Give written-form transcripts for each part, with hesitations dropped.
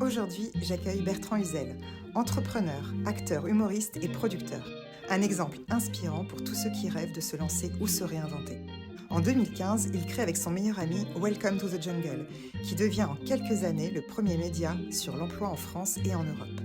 Aujourd'hui, j'accueille Bertrand Huzel, entrepreneur, acteur, humoriste et producteur. Un exemple inspirant pour tous ceux qui rêvent de se lancer ou se réinventer. En 2015, il crée avec son meilleur ami Welcome to the Jungle, qui devient en quelques années le premier média sur l'emploi en France et en Europe.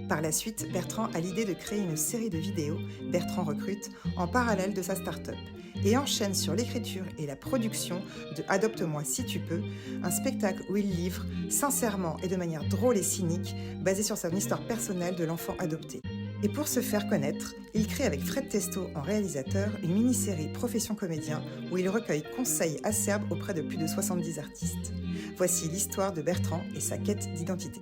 Par la suite, Bertrand a l'idée de créer une série de vidéos, Bertrand recrute, en parallèle de sa start-up, et enchaîne sur l'écriture et la production de Adopte-moi si tu peux, un spectacle où il livre, sincèrement et de manière drôle et cynique, basé sur son histoire personnelle de l'enfant adopté. Et pour se faire connaître, il crée avec Fred Testo en réalisateur une mini-série Profession comédien où il recueille conseils acerbes auprès de plus de 70 artistes. Voici l'histoire de Bertrand et sa quête d'identité.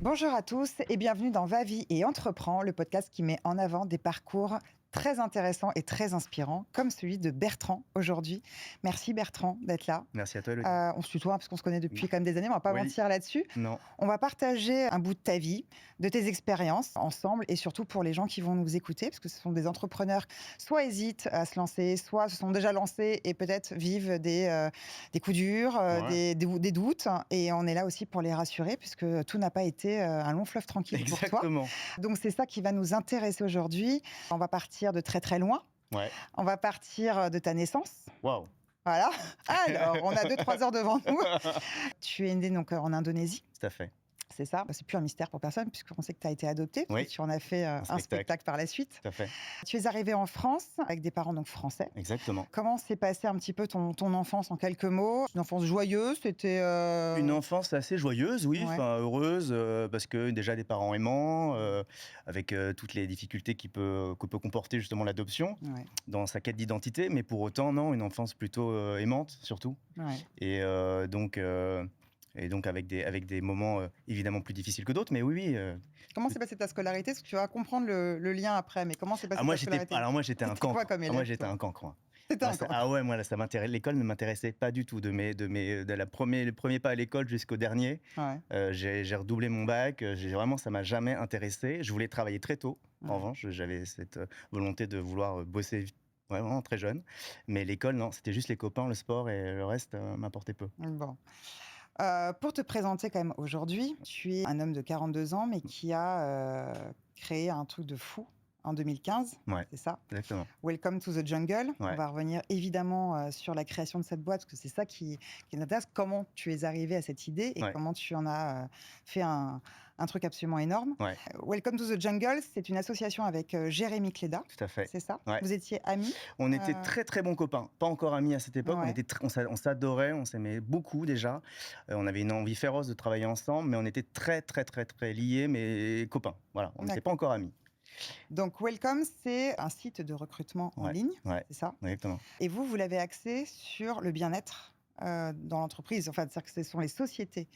Bonjour à tous et bienvenue dans Va Vie et Entreprends, le podcast qui met en avant des parcours très intéressants et très inspirants, comme celui de Bertrand aujourd'hui. Merci Bertrand d'être là. Merci à toi, Elodie. On se tutoie parce qu'on se connaît depuis quand même des années, mais on va pas mentir là-dessus. Non. On va partager un bout de ta vie, de tes expériences ensemble et surtout pour les gens qui vont nous écouter, parce que ce sont des entrepreneurs soit hésitent à se lancer, soit se sont déjà lancés et peut-être vivent des coups durs, des doutes. Et on est là aussi pour les rassurer, puisque tout n'a pas été un long fleuve tranquille Exactement. pour toi. Donc c'est ça qui va nous intéresser aujourd'hui. On va partir de très très loin. Ouais. On va partir de ta naissance. Waouh. Voilà. Alors, on a 2-3 heures devant nous. Tu es né donc en Indonésie. Tout à fait. C'est ça, c'est plus un mystère pour personne puisqu'on sait que tu as été adopté, Oui. tu en as fait un spectacle par la suite. Tout à fait. Tu es arrivé en France avec des parents donc français. Exactement. Comment s'est passé un petit peu ton enfance en quelques mots? Une enfance joyeuse, c'était... Une enfance assez joyeuse, oui, Ouais. heureuse, parce que déjà des parents aimants, avec toutes les difficultés que peut comporter justement l'adoption Ouais, dans sa quête d'identité, mais pour autant, non, une enfance plutôt aimante surtout. ouais. Et donc avec des moments évidemment plus difficiles que d'autres, mais oui. Comment s'est passée ta scolarité? Parce que tu vas comprendre le lien après, mais comment s'est passée ta scolarité? Moi j'étais un C'était quoi cancre. comme élève, Moi j'étais toi? un cancre. Moi. C'était un cancre. Ah ouais, moi là, ça m'intéresse. L'école ne m'intéressait pas du tout. Le premier pas à l'école jusqu'au dernier, Ouais. j'ai redoublé mon bac. Vraiment, ça m'a jamais intéressé. Je voulais travailler très tôt. En Ouais. revanche, j'avais cette volonté de vouloir bosser vraiment très jeune. Mais l'école, non, c'était juste les copains, le sport et le reste m'importait peu. Bon. Pour te présenter quand même aujourd'hui, tu es un homme de 42 ans, mais qui a créé un truc de fou en 2015, Ouais, c'est ça? exactement. Welcome to the Jungle. On Ouais. va revenir évidemment sur la création de cette boîte, parce que c'est ça qui nous intéresse. Comment tu es arrivé à cette idée et Ouais. comment tu en as fait un truc absolument énorme. Ouais, Welcome to the Jungle, c'est une association avec Jérémy Cléda, tout à fait. c'est ça? Ouais. Vous étiez amis? On était très très bons copains, pas encore amis à cette époque. Ouais. On s'adorait, on s'aimait beaucoup déjà. On avait une envie féroce de travailler ensemble, mais on était très très très très liés, mais copains. Voilà, on n'était pas encore amis. Donc Welcome, c'est un site de recrutement en ligne, Ouais, c'est ça? exactement. Et vous l'avez axé sur le bien-être dans l'entreprise. Enfin, c'est-à-dire que ce sont les sociétés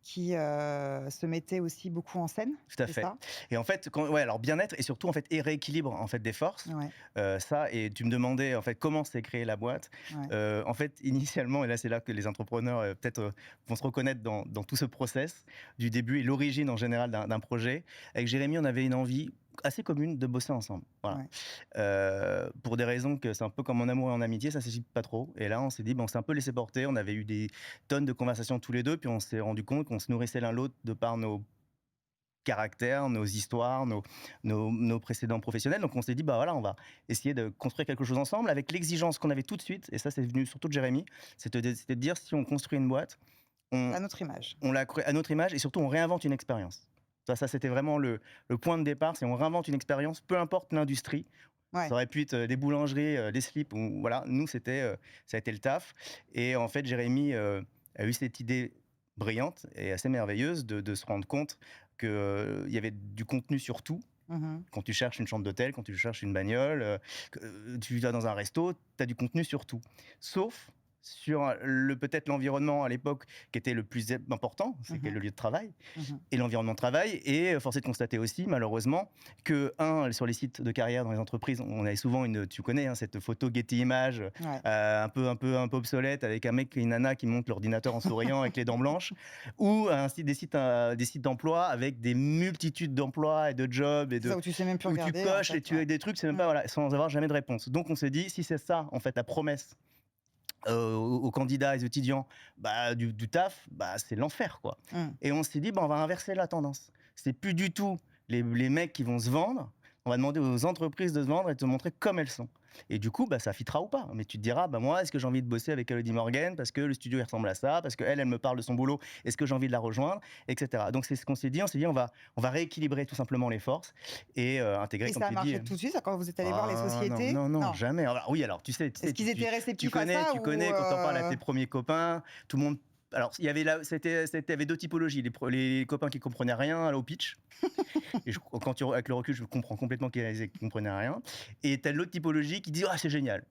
qui se mettaient aussi beaucoup en scène. Tout à c'est fait. ça? Et en fait, alors bien-être et surtout en fait et rééquilibre en fait des forces. Ouais, Ça, et tu me demandais en fait comment s'est créée la boîte. ouais. En fait, initialement, et là c'est là que les entrepreneurs peut-être vont se reconnaître dans tout ce process du début et l'origine en général d'un projet. Avec Jérémy, on avait une envie assez commune de bosser ensemble. Voilà. Ouais. Pour des raisons que c'est un peu comme en amour et en amitié, ça ne s'explique pas trop. Et là, on s'est dit, on s'est un peu laissé porter. On avait eu des tonnes de conversations tous les deux, puis on s'est rendu compte qu'on se nourrissait l'un l'autre de par nos caractères, nos histoires, nos précédents professionnels. Donc on s'est dit, voilà, on va essayer de construire quelque chose ensemble avec l'exigence qu'on avait tout de suite, et ça c'est venu surtout de Jérémy, c'était de dire, si on construit une boîte, À notre image. on la crée à notre image, et surtout on réinvente une expérience. Ça c'était vraiment le point de départ, c'est on réinvente une expérience, peu importe l'industrie. Ouais. Ça aurait pu être des boulangeries, des slips, ou, voilà, nous ça a été le taf. Et en fait Jérémy a eu cette idée brillante et assez merveilleuse de se rendre compte qu'il y avait du contenu sur tout. Quand tu cherches une chambre d'hôtel, quand tu cherches une bagnole, tu vas dans un resto, tu as du contenu sur tout. Sauf sur peut-être l'environnement à l'époque qui était le plus important, c'est le lieu de travail, et l'environnement de travail. Et force est de constater aussi, malheureusement, que sur les sites de carrière dans les entreprises, on avait souvent tu connais cette photo Getty Images, un peu obsolète, avec un mec et une nana qui montent l'ordinateur en souriant avec les dents blanches, ou des sites d'emploi avec des multitudes d'emplois et de jobs et ça où tu sais même plus où regarder. tu coches et tu as des trucs, c'est même pas, voilà, sans avoir jamais de réponse. Donc on s'est dit, si c'est ça en fait la promesse aux candidats et aux étudiants du taf, c'est l'enfer, quoi. Et on s'est dit, on va inverser la tendance. C'est plus du tout les mecs qui vont se vendre. On va demander aux entreprises de se vendre et de te montrer comme elles sont. Et du coup, ça fitera ou pas. Mais tu te diras, moi, est-ce que j'ai envie de bosser avec Elodie Morgan parce que le studio il ressemble à ça, parce qu'elle, elle me parle de son boulot, est-ce que j'ai envie de la rejoindre, etc. Donc c'est ce qu'on s'est dit. On s'est dit, on va rééquilibrer tout simplement les forces et intégrer. Et comme ça a tu marché dis, tout de suite quand vous êtes allé voir les sociétés? non, jamais. Alors, oui, alors tu sais, Est-ce qu'ils étaient réceptifs à ça tu connais quand t'en parles à tes premiers copains, tout le monde. Alors, il y avait avait deux typologies. Les copains qui comprenaient rien au pitch. Et avec le recul, je comprends complètement qu'ils ne comprenaient rien. Et tu as l'autre typologie qui dit c'est génial.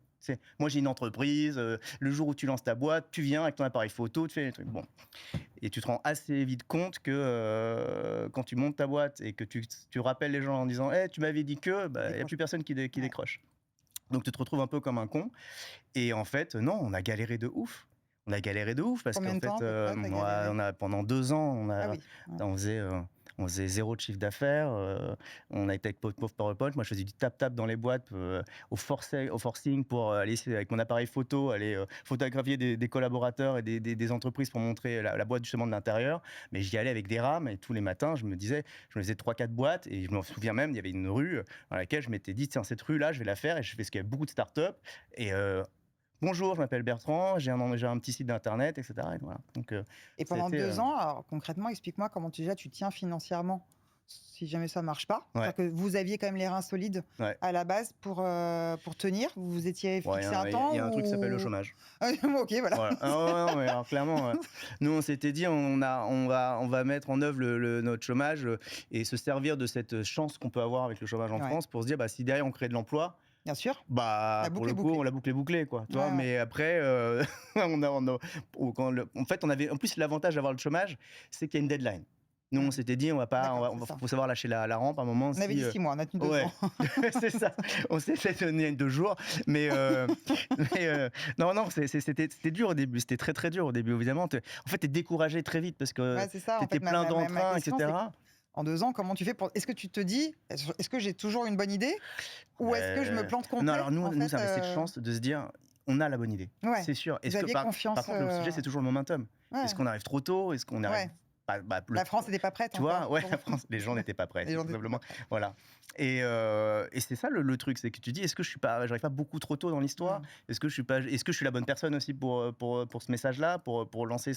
Moi, j'ai une entreprise. Le jour où tu lances ta boîte, tu viens avec ton appareil photo, tu fais les trucs. Bon. Et tu te rends assez vite compte que quand tu montes ta boîte et que tu rappelles les gens en disant tu m'avais dit que, il n'y a plus personne qui décroche. Donc, tu te retrouves un peu comme un con. Et en fait, non, on a galéré de ouf. Parce qu'en fait, pendant 2 ans, on faisait 0 de chiffre d'affaires. On a été avec pauvre PowerPoint. Moi, je faisais du tap-tap dans les boîtes au forcing pour aller avec mon appareil photo, aller photographier des collaborateurs et des entreprises pour montrer la boîte justement de l'intérieur. Mais j'y allais avec des rames et tous les matins, je me faisais 3-4 boîtes et je me souviens même, il y avait une rue dans laquelle je m'étais dit, tiens, cette rue-là, je vais la faire et je fais parce qu'il y a beaucoup de startups et bonjour, je m'appelle Bertrand, j'ai un petit site d'internet, etc. Et, voilà. Donc, et pendant 2 ans, alors concrètement, explique-moi comment tu tiens financièrement si jamais ça marche pas. C'est-à-dire que vous aviez quand même les reins solides à la base pour tenir. Vous vous étiez fixé un temps. Il y a un truc qui s'appelle le chômage. Ok, voilà. Non, mais alors, clairement, nous on s'était dit on va mettre en œuvre notre chômage et se servir de cette chance qu'on peut avoir avec le chômage en France pour se dire si derrière on crée de l'emploi. Bien sûr. Pour le coup, on l'a bouclé, quoi. Tu vois, mais après, en fait, on avait en plus l'avantage d'avoir le chômage, c'est qu'il y a une deadline. Nous, on s'était dit, faut savoir lâcher la rampe à un moment. On avait dit 6 mois, on a tenu 2 ans. C'est ça. On s'était donné 2 jours, mais non, c'était dur au début. C'était très très dur au début, évidemment. En fait, t'es découragé très vite parce que t'étais plein d'entrain, etc. En 2 ans, comment tu fais Est-ce que tu te dis, est-ce que j'ai toujours une bonne idée ou est-ce que je me plante complètement? Non, alors nous, ça avait cette chance de se dire, on a la bonne idée, c'est sûr. Vous aviez confiance. Par contre, le sujet, c'est toujours le momentum. Est-ce qu'on arrive trop tôt? Est-ce qu'on arrive la France n'était pas prête. Tu vois, la France, les gens n'étaient pas prêts, tout simplement. Voilà. Et c'est ça le truc, c'est que tu dis, est-ce que j'arrive pas beaucoup trop tôt dans l'histoire? Est-ce que je suis la bonne personne aussi pour ce message-là, pour lancer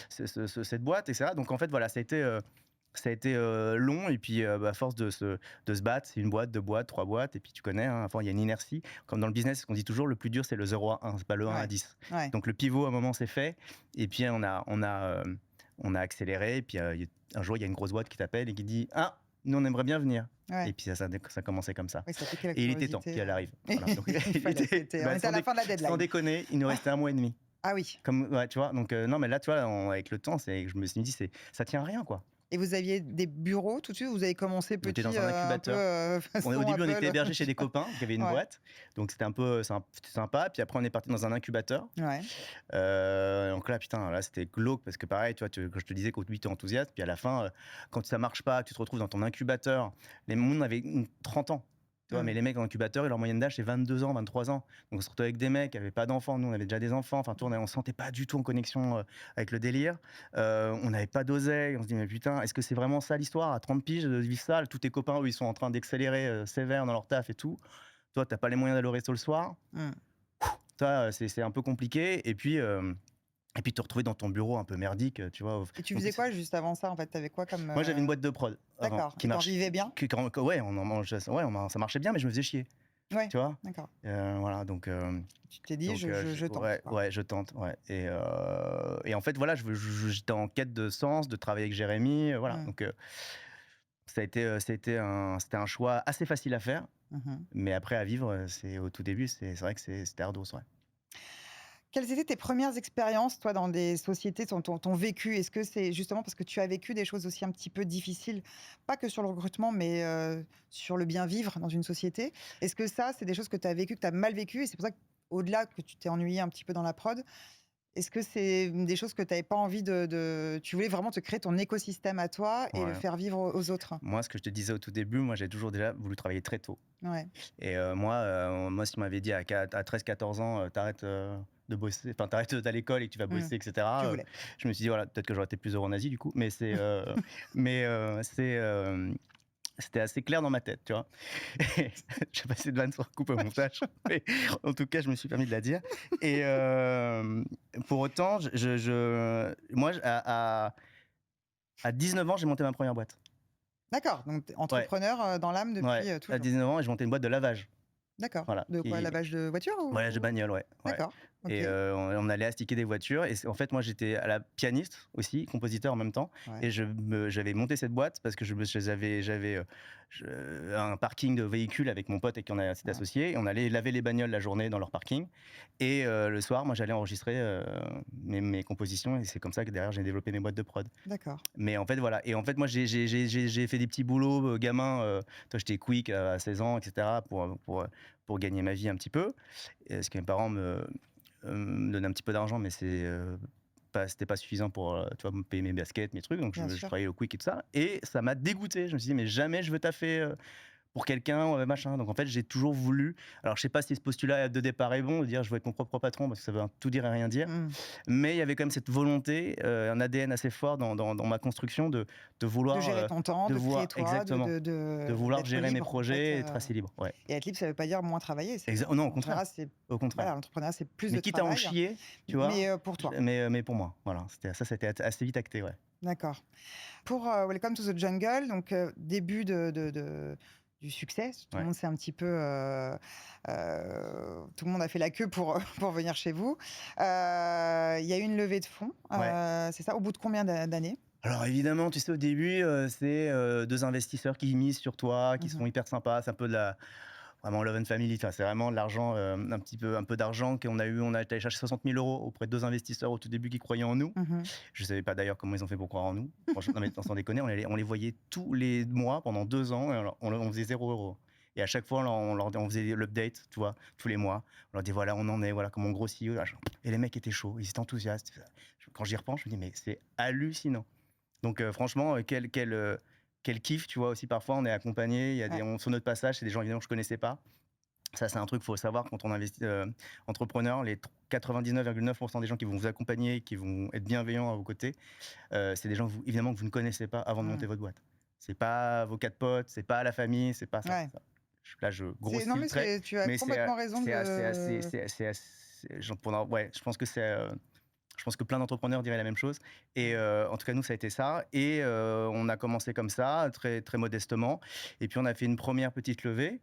cette boîte, etc. Donc en fait, voilà, ça a été long et puis à force de se battre, c'est 1 boîte, 2 boîtes, 3 boîtes et puis tu connais, enfin il y a une inertie. Comme dans le business, ce qu'on dit toujours, le plus dur c'est le 0 à 1, c'est pas le 1 à 10. Donc le pivot à un moment c'est fait et puis on a accéléré et puis un jour il y a une grosse boîte qui t'appelle et qui dit nous on aimerait bien venir. Et puis ça commençait comme ça. Et il était temps, puis elle arrive. Voilà. Donc, on était à la fin de la deadline. Sans déconner, il nous restait 1 mois et demi. Ah oui. Tu vois, donc non mais là tu vois, avec le temps, je me suis dit ça tient à rien, quoi. Et vous aviez des bureaux tout de suite? Vous avez commencé petit? On était dans un incubateur. Au début, on était hébergés chez des copains qui avaient une boîte. Donc, c'était sympa. Puis après, on est parti dans un incubateur. Donc là, c'était glauque parce que pareil, quand je te disais qu'au début, tu es enthousiaste. Puis à la fin, quand ça marche pas, tu te retrouves dans ton incubateur. Les monde avait 30 ans. Mais les mecs en incubateur, leur moyenne d'âge, c'est 22 ans, 23 ans. Donc on se retrouvait avec des mecs qui n'avaient pas d'enfants. Nous, on avait déjà des enfants. Enfin, on ne se sentait pas du tout en connexion avec le délire. On n'avait pas d'oseille. On se dit, mais putain, est-ce que c'est vraiment ça l'histoire? À 30 piges, de vivre ça, tous tes copains, eux, ils sont en train d'accélérer sévère dans leur taf et tout. Toi, tu n'as pas les moyens d'aller au resto le soir. Toi, c'est un peu compliqué. Et puis te retrouver dans ton bureau un peu merdique, tu vois. Et tu faisais quoi juste avant ça, en fait? T'avais quoi comme... Moi, j'avais une boîte de prod. D'accord. Qui vivait bien? Ça marchait bien, mais je me faisais chier. Tu vois. D'accord. Voilà, donc... tu t'es dit, je tente. Je tente, Et en fait, voilà, j'étais en quête de sens, de travailler avec Jérémy, voilà. Donc, c'était un choix assez facile à faire, mais après, à vivre, au tout début, c'est vrai que c'était ardos, Quelles étaient tes premières expériences, toi, dans des sociétés, ton vécu? Est-ce que c'est justement parce que tu as vécu des choses aussi un petit peu difficiles, pas que sur le recrutement, mais sur le bien vivre dans une société? Est-ce que ça, c'est des choses que tu as vécues, que tu as mal vécues, et c'est pour ça qu'au-delà que tu t'es ennuyé un petit peu dans la prod, est-ce que c'est des choses que tu n'avais pas envie Tu voulais vraiment te créer ton écosystème à toi et le faire vivre aux autres? Moi, ce que je te disais au tout début, moi, j'ai toujours déjà voulu travailler très tôt. Et moi, si tu m'avais dit à 13-14 ans, t'arrêtes de bosser, enfin, t'arrêtes à l'école et que tu vas Mmh. bosser, et Tu cetera, voulais. je me suis dit: «Voilà, peut-être que j'aurais été plus heureux en Asie du coup», mais mais c'était assez clair dans ma tête, tu vois? Et je sais pas si cette vanne se recoupe au montage, mais en tout cas, je me suis permis de la dire et pour autant, moi, à 19 ans, j'ai monté ma première boîte. D'accord, donc tu Ouais, entrepreneur, dans l'âme ouais, depuis, à toujours? 19 ans, j'ai monté une boîte de lavage, D'accord. voilà, De quoi? qui Lavage de voiture voyage de ou? bagnole, ouais, ouais. D'accord, OK. Et on allait astiquer des voitures et en fait, moi, j'étais à la pianiste aussi, compositeur en même temps Ouais. et j'avais monté cette boîte parce que j'avais, un parking de véhicules avec mon pote avec qui on s'était Ouais. associés et on allait laver les bagnoles la journée dans leur parking et le soir, moi, j'allais enregistrer, mes compositions et c'est comme ça que derrière, j'ai développé mes boîtes de prod. D'accord. Mais en fait, voilà et en fait, moi, j'ai fait des petits boulots, gamin, toi, j'étais quick à 16 ans et cetera pour gagner ma vie un petit peu, parce que mes parents me donnaient un petit peu d'argent, mais c'était pas suffisant pour, tu vois, me payer mes baskets, mes trucs, donc Bien je sûr. travaillais au quick et tout ça et ça m'a dégoûté. Je me suis dit: «Mais jamais je veux taffer, pour quelqu'un, machin». Donc en fait, j'ai toujours voulu alors je sais pas si ce postulat de départ est bon, de dire: «Je veux être mon propre patron» parce que ça veut tout dire et rien dire. Mmh. Mais il y avait quand même cette volonté, un ADN assez fort dans ma construction de De vouloir, gérer ton temps, de de créer vouloir toi, exactement, de vouloir d'être gérer mes libre en fait, projets et être assez libre, ouais. et être libre, ça veut pas dire moins travailler, c'est Non, au en contraire, général, c'est au contraire. voilà, l'entrepreneuriat, c'est plus Mais de quitte à en travail, chier, tu mais vois? pour toi. Mais pour moi, voilà, c'était assez vite acté, ouais. D'accord. Pour, Welcome to the Jungle, donc début du succès, tout le Ouais. monde s'est un petit peu, tout le monde a fait la queue pour, pour venir chez vous. Il y a eu une levée de fonds, Ouais. c'est ça? Au bout de combien d'anées? Alors évidemment, tu sais, au début, c'est, 2 investisseurs qui misent sur toi, qui sont Mmh. hyper sympas. C'est un peu de la vraiment love and family, enfin, c'est vraiment de l'argent, un peu d'argent on a été chercher 60 000 € auprès de 2 investisseurs au tout début qui croyaient en nous. Mmh. Je savais pas d'ailleurs comment ils ont fait pour croire en nous. Franchement, non mais sans déconner, on les voyait tous les mois pendant 2 ans et on faisait 0 € et à chaque fois on faisait l'update, tu vois? Tous les mois. On leur dit: «Voilà, on en est, voilà comment on grossit», machin et les mecs étaient chauds, ils étaient enthousiastes. Quand j'y repense, je me dis: «Mais c'est hallucinant». Donc franchement, quel kiff, tu vois? Aussi parfois on est accompagné, il y a Ouais, sur notre passage, c'est des gens évidemment que je connaissais pas. Ça, c'est un truc, faut savoir quand on investit, entrepreneur, les 99,9 % des gens qui vont vous accompagner, qui vont être bienveillants à vos côtés, c'est des gens évidemment que vous ne connaissez pas avant de monter mmh, votre boîte. C'est pas vos 4 potes, c'est pas la famie, c'est pas ça, ouais. Là, je Non, grossis le mais trait, tu as mais complètement raison de je pense que je pense que plein d'entrepreneurs diraient la même chose et en tout cas, nous, ça a été ça et on a commencé comme ça, très, très modestement et puis on a fait une première petite levée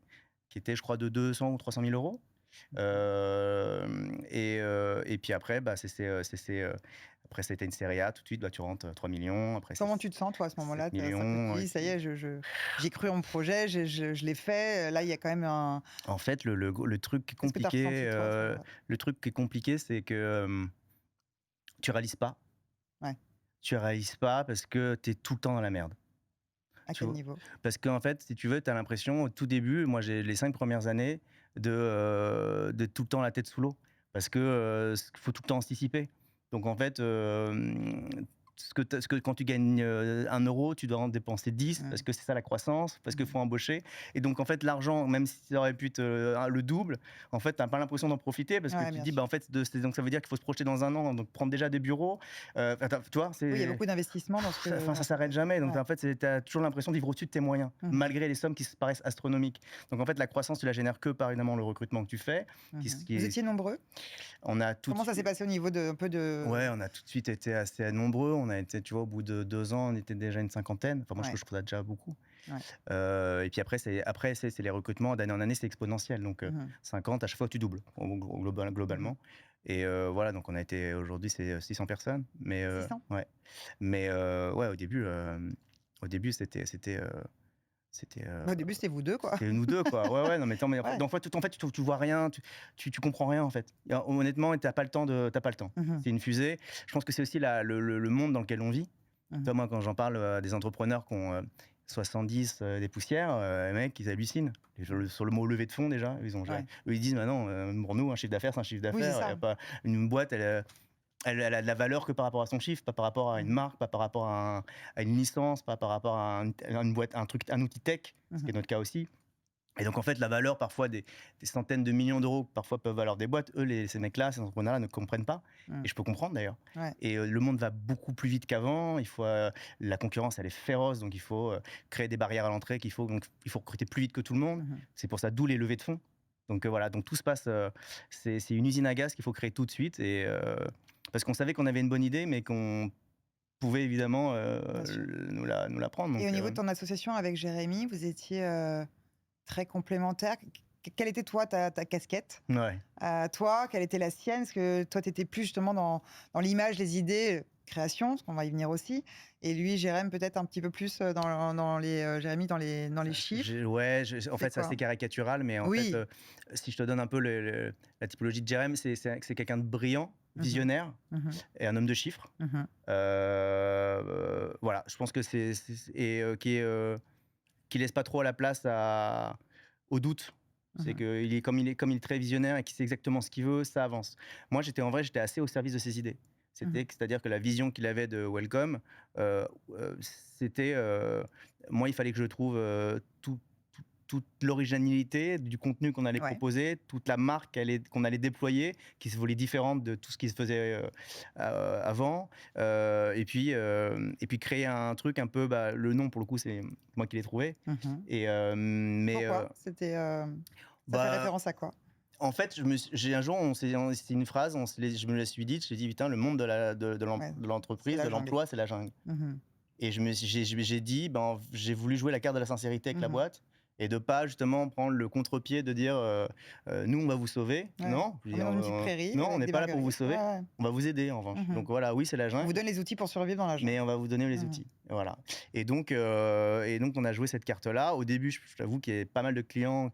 qui était, je crois, de 200 ou 300 000 €. Et puis après, bah, après ça a été une série A tout de suite, bah, tu rentres, 3 000 000, après c'est comment tu te sens toi à ce 7 moment-là? Tu un peu tu 000 000 et dis: «Ça y puis est, j'ai cru en mon projet, je l'ai fait», là, il y a quand même un en fait, le truc qui est qu'est-ce que tu as ressenti compliqué, toi à ce moment-là? le truc qui est compliqué, c'est que, tu réalises pas. Ouais, Tu réalises pas parce que tu es tout le temps dans la merde. à Tu quel vois? niveau? Parce qu'en fait, si tu veux, tu as l'impression au tout début, moi j'ai les 5 premières années de tout le temps la tête sous l'eau. Parce que, faut tout le temps anticiper. Donc en fait, ce que quand tu gagnes, 1 €, tu dois en dépenser 10 parce Mmh. que c'est ça la croissance, parce qu'il Mmh. faut embaucher et donc en fait l'argent, même si ça aurait pu être, le double, en fait, tu as pas l'impression d'en profiter parce que Ouais, tu te bien dis: «Bah, sûr. en fait, donc ça veut dire qu'il faut se projeter dans un an, donc prendre déjà des bureaux». Enfin, tu vois? Oui, il y a C'est beaucoup d'investissements dans ce Enfin, ça dans cette s'arrête jamais. Donc, ouais. en fait, tu as toujours l'impression de vivre au-dessus de tes moyens, Mmh mh. malgré les sommes qui se paraissent astronomiques. Donc, en fait, la croissance, tu la génères que par évidemment le recrutement que tu fais. Mmh. Qui Vous est, étiez nombreux? on a tout de Comment ça s'est suite, passé au niveau de un peu ouais, de on a tout de suite été assez nombreux. On a été, tu vois, au bout de 2 ans, on était déjà une cinquantaine. Enfin, moi, ouais, je trouve ça déjà beaucoup. ouais. Et puis après, c'est les recrutements d'année en année, c'est exponentiel. Donc, Mmh mh. 50, à chaque fois, tu doubles Mmh. globalement. Et voilà, donc on a été, aujourd'hui, c'est 600 personnes. Mais 600? ouais, mais ouais, au début, Bah, au début, c'était vous 2 quoi. c'était nous 2 quoi. Ouais, ouais, non mais attends, mais Ouais. en fait, tu vois rien, tu comprends rien, en fait. Et honnêtement, tu pas le temps t'as pas le temps. Mmh mh. C'est une fusée. Je pense que c'est aussi le monde dans lequel on vit. Mmh Tu mh. vois, moi, quand j'en parle, à des entrepreneurs qui ont, 70, des poussières, les mecs, ils hallucinent. Et sur le mot levée de fonds déjà, Ouais. eux, ils disent: «Bah non, pour nous, un chiffre d'affaires, c'est un chiffre Oui, c'est d'affaires. Il y a ça. pas une boîte, elle a de la valeur que par rapport à son chiffre, pas par rapport à Mmh une mh. marque, pas par rapport à une licence, pas par rapport à une boîte, un truc, un outil tech», Mmh ce qui est mh. notre cas aussi. Et donc, en fait, la valeur parfois des centaines de millions d'euros que parfois peuvent valoir des boîtes, eux, ces mecs-là, ces entrepreneurs-là ne comprennent pas. Mmh. Et je peux comprendre d'ailleurs. Ouais. Et le monde va beaucoup plus vite qu'avant. La concurrence, elle est féroce, donc il faut créer des barrières à l'entrée, donc il faut recruter plus vite que tout le monde. Mmh. C'est pour ça, d'où les levées de fonds. Donc voilà, donc tout se passe. C'est une usine à gaz qu'il faut créer tout de suite. Parce qu'on savait qu'on avait une bonne idée, mais qu'on pouvait évidemment Bien sûr. nous la prendre. Et Donc, au niveau de ton association avec Jérémy, vous étiez, très complémentaires. Quelle était toi ta casquette? ouais. Toi, quelle était la sienne? Est-ce que toi, tu étais plus justement dans l'image, les idées, création, parce qu'on va y venir aussi, et lui, Jérém, peut-être un petit peu plus, dans les, Jérémy dans les chiffres? En fait, c'est quoi? assez caricatural, mais en fait, Oui. si je te donne un peu la typologie de Jérém, c'est quelqu'un de brillant, Mmh. visionnaire Mmh. et un homme de chiffres. Mmh. Voilà, je pense que qui laisse pas trop la place au doute. C'est Mmh. comme il est très visionnaire et qu'il sait exactement ce qu'il veut, ça avance. Moi, j'étais assez au service de ses idées. Mmh. C'est-à-dire que la vision qu'il avait de Welcome, c'était, moi, il fallait que je trouve toute l'originalité du contenu qu'on allait Ouais. proposer, toute la marque qu'on allait déployer, qui se voulait différente de tout ce qui se faisait avant. Et puis créer un truc un peu, le nom pour le coup, c'est moi qui l'ai trouvé. Mmh. Mais Pourquoi? C'était, ça fait bah, référence à quoi? en fait, j'ai un jour, c'est une phrase, je me la suis dite, je me suis dit, putain, le monde Ouais, de c'est l'entreprise, la de jungle. l'emploi, c'est la jungle. Mmh. Et j'ai dit, j'ai voulu jouer la carte de la sincérité avec la Mmh. boîte et de pas justement prendre le contre-pied de dire, nous on va vous sauver. Ouais. Non, je veux On est dire, dans une petite prairie non, on avec n'est des pas là pour vous burgers. Ouais, sauver, ouais. on va vous aider en revanche. Mmh. Donc voilà, oui, c'est la On vous jungle, donne les outils pour survivre dans la jungle. mais on va vous donner les Mmh. outils. Voilà. Et donc on a joué cette carte-là. Au début, je t'avoue qu'il y avait pas mal de clients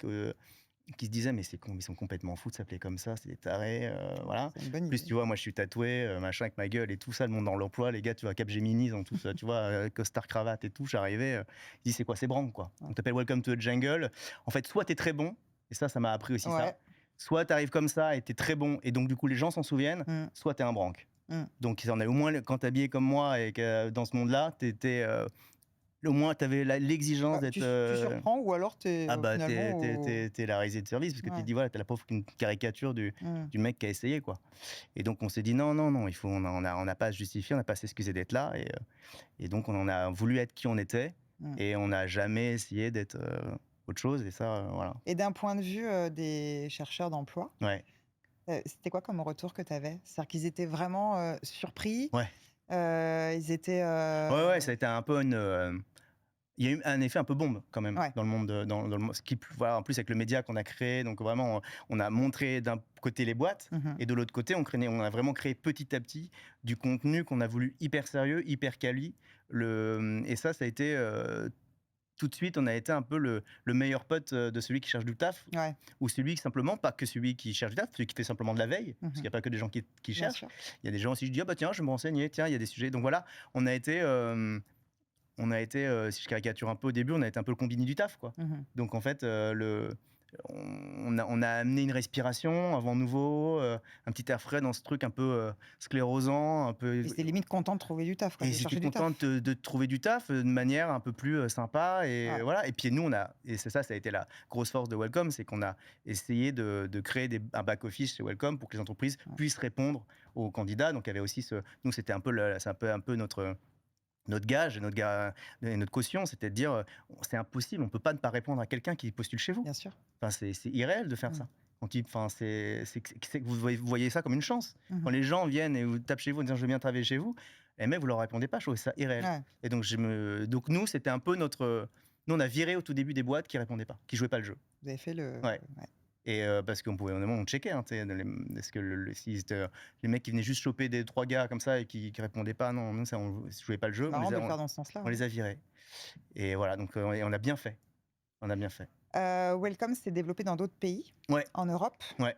qui se disaient: «Mais c'est con, ils sont complètement fous de s'appeler comme ça, c'est des tarés», voilà. C'est une bonne En plus, idée. tu vois, moi, je suis tatoué, machin, avec ma gueule et tout ça, le monde dans l'emploi, les gars, tu vois, Capgemini, ils ont tous, tu vois, costard, cravate et tout. J'arrivais, ils disent: «C'est quoi ces branques, quoi? Ouais. On t'appelle Welcome to the Jungle». En fait, soit tu es très bon, et ça m'a appris aussi Ouais. ça, soit tu arrives comme ça et tu es très bon et donc du coup, les gens s'en souviennent, Mmh. soit tu es un branque. Mmh. Donc on a au moins, quand tu es habillé comme moi et que dans ce monde-là, tu étais, au moins, tu avais l'exigence Bah, d'être, tu surprends ou alors tu es, ah bah, finalement au tu la risée de service parce que tu te ouais. dis, voilà, tu la pauvre qu'une caricature Mmh. du mec qui a essayé, quoi. Et donc on s'est dit: «Non, non, non, on n'a pas à se justifier, on n'a pas à s'excuser d'être là», et donc on en a voulu être qui on était Mmh. et on n'a jamais essayé d'être, autre chose, et ça, voilà. Et d'un point de vue, des chercheurs d'emploi, Ouais, c'était quoi comme retour que tu avais? C'est-à-dire qu'ils étaient vraiment, surpris? ouais. Ils étaient, Ouais, ouais, ça a été un peu il y a eu un effet un peu bombe quand même ouais. dans le monde dans le ce qui voilà, en plus avec le média qu'on a créé, donc vraiment, on a montré d'un côté les boîtes Mmh. et de l'autre côté, on a vraiment créé petit à petit du contenu qu'on a voulu hyper sérieux, hyper quali. Et ça a été, tout de suite, on a été un peu le meilleur pote, de celui qui cherche du taf, Ouais. ou celui qui simplement, pas que celui qui cherche du taf, celui qui fait simplement de la veille, parce qu'il Mmh. y a pas que des gens qui Bien cherchent. sûr. Il y a des gens aussi, je dis: «Ah bah tiens, je vais me renseigner, tiens, il y a des sujets». Donc voilà, on a été, si je caricature un peu au début, on a été un peu le Combini du taf, quoi. Mmh. Donc en fait, on a amené une respiration, un vent nouveau, un petit air frais dans ce truc un peu, sclérosant, un peu. Ils étaient limite contents de trouver du taf, quoi, Et de ils étaient chercher du contents taf. de trouver du taf, de manière un peu plus, sympa, et Ouais. voilà. Et puis nous, c'est ça, ça a été la grosse force de Welcome, c'est qu'on a essayé de créer un back office chez Welcome pour que les entreprises Ouais. puissent répondre aux candidats. Donc il y avait aussi nous, c'était un peu notre gage et notre caution, c'était de dire, c'est impossible, on peut pas ne pas répondre à quelqu'un qui postule chez vous. Bien sûr. Enfin, c'est irréel de faire Mmh. ça. Enfin, c'est que vous voyez ça comme une chance. Quand Mmh. les gens viennent et vous tapent chez vous en disant: «Je veux bien travailler chez vous», et même vous leur répondez pas, je trouvais ça irréel. Ouais. Et donc donc nous, c'était un peu nous, on a viré au tout début des boîtes qui répondaient pas, qui jouaient pas le jeu. Vous avez fait le Ouais. ouais. Et parce qu'on pouvait vraiment, on checkait, hein, tu sais, est-ce que les mecs qui venaient juste choper 3 gars comme ça et qui répondaient pas, non, nous ça, on jouait pas le jeu, C'est marrant de le faire dans ce sens-là, on ouais. les a virés. Et voilà, donc et on a bien fait. On a bien fait. Welcome s'est développé dans d'autres pays, Ouais, en Europe. ouais.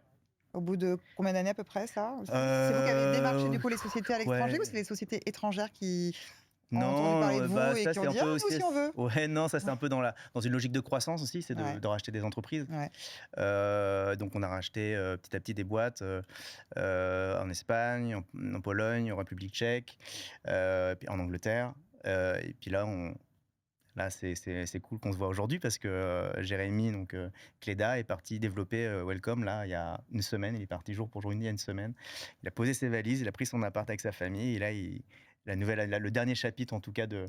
Au bout de combien d'années à peu près, ça aussi? C'est vous qui avez démarché du coup les sociétés à l'étranger, Ouais. ou c'est les sociétés étrangères qui ont entendu parler Non, de vous bah, et ça qui c'est ont un dit: «Ah, peu nous aussi aussi on veut»? ouais, non, ça c'est un peu dans une logique de croissance aussi, c'est Ouais, de racheter des entreprises. ouais. Donc on a racheté, petit à petit des boîtes, en Espagne, en Pologne, en République tchèque, puis en Angleterre, et puis là Là, c'est cool qu'on se voit aujourd'hui parce que Jérémy, donc Cléda, est parti développer Welcome là il y a une semaine. Il est parti jour pour jour il y a une semaine. Il a posé ses valises, il a pris son appart avec sa famille et là, le dernier chapitre en tout cas de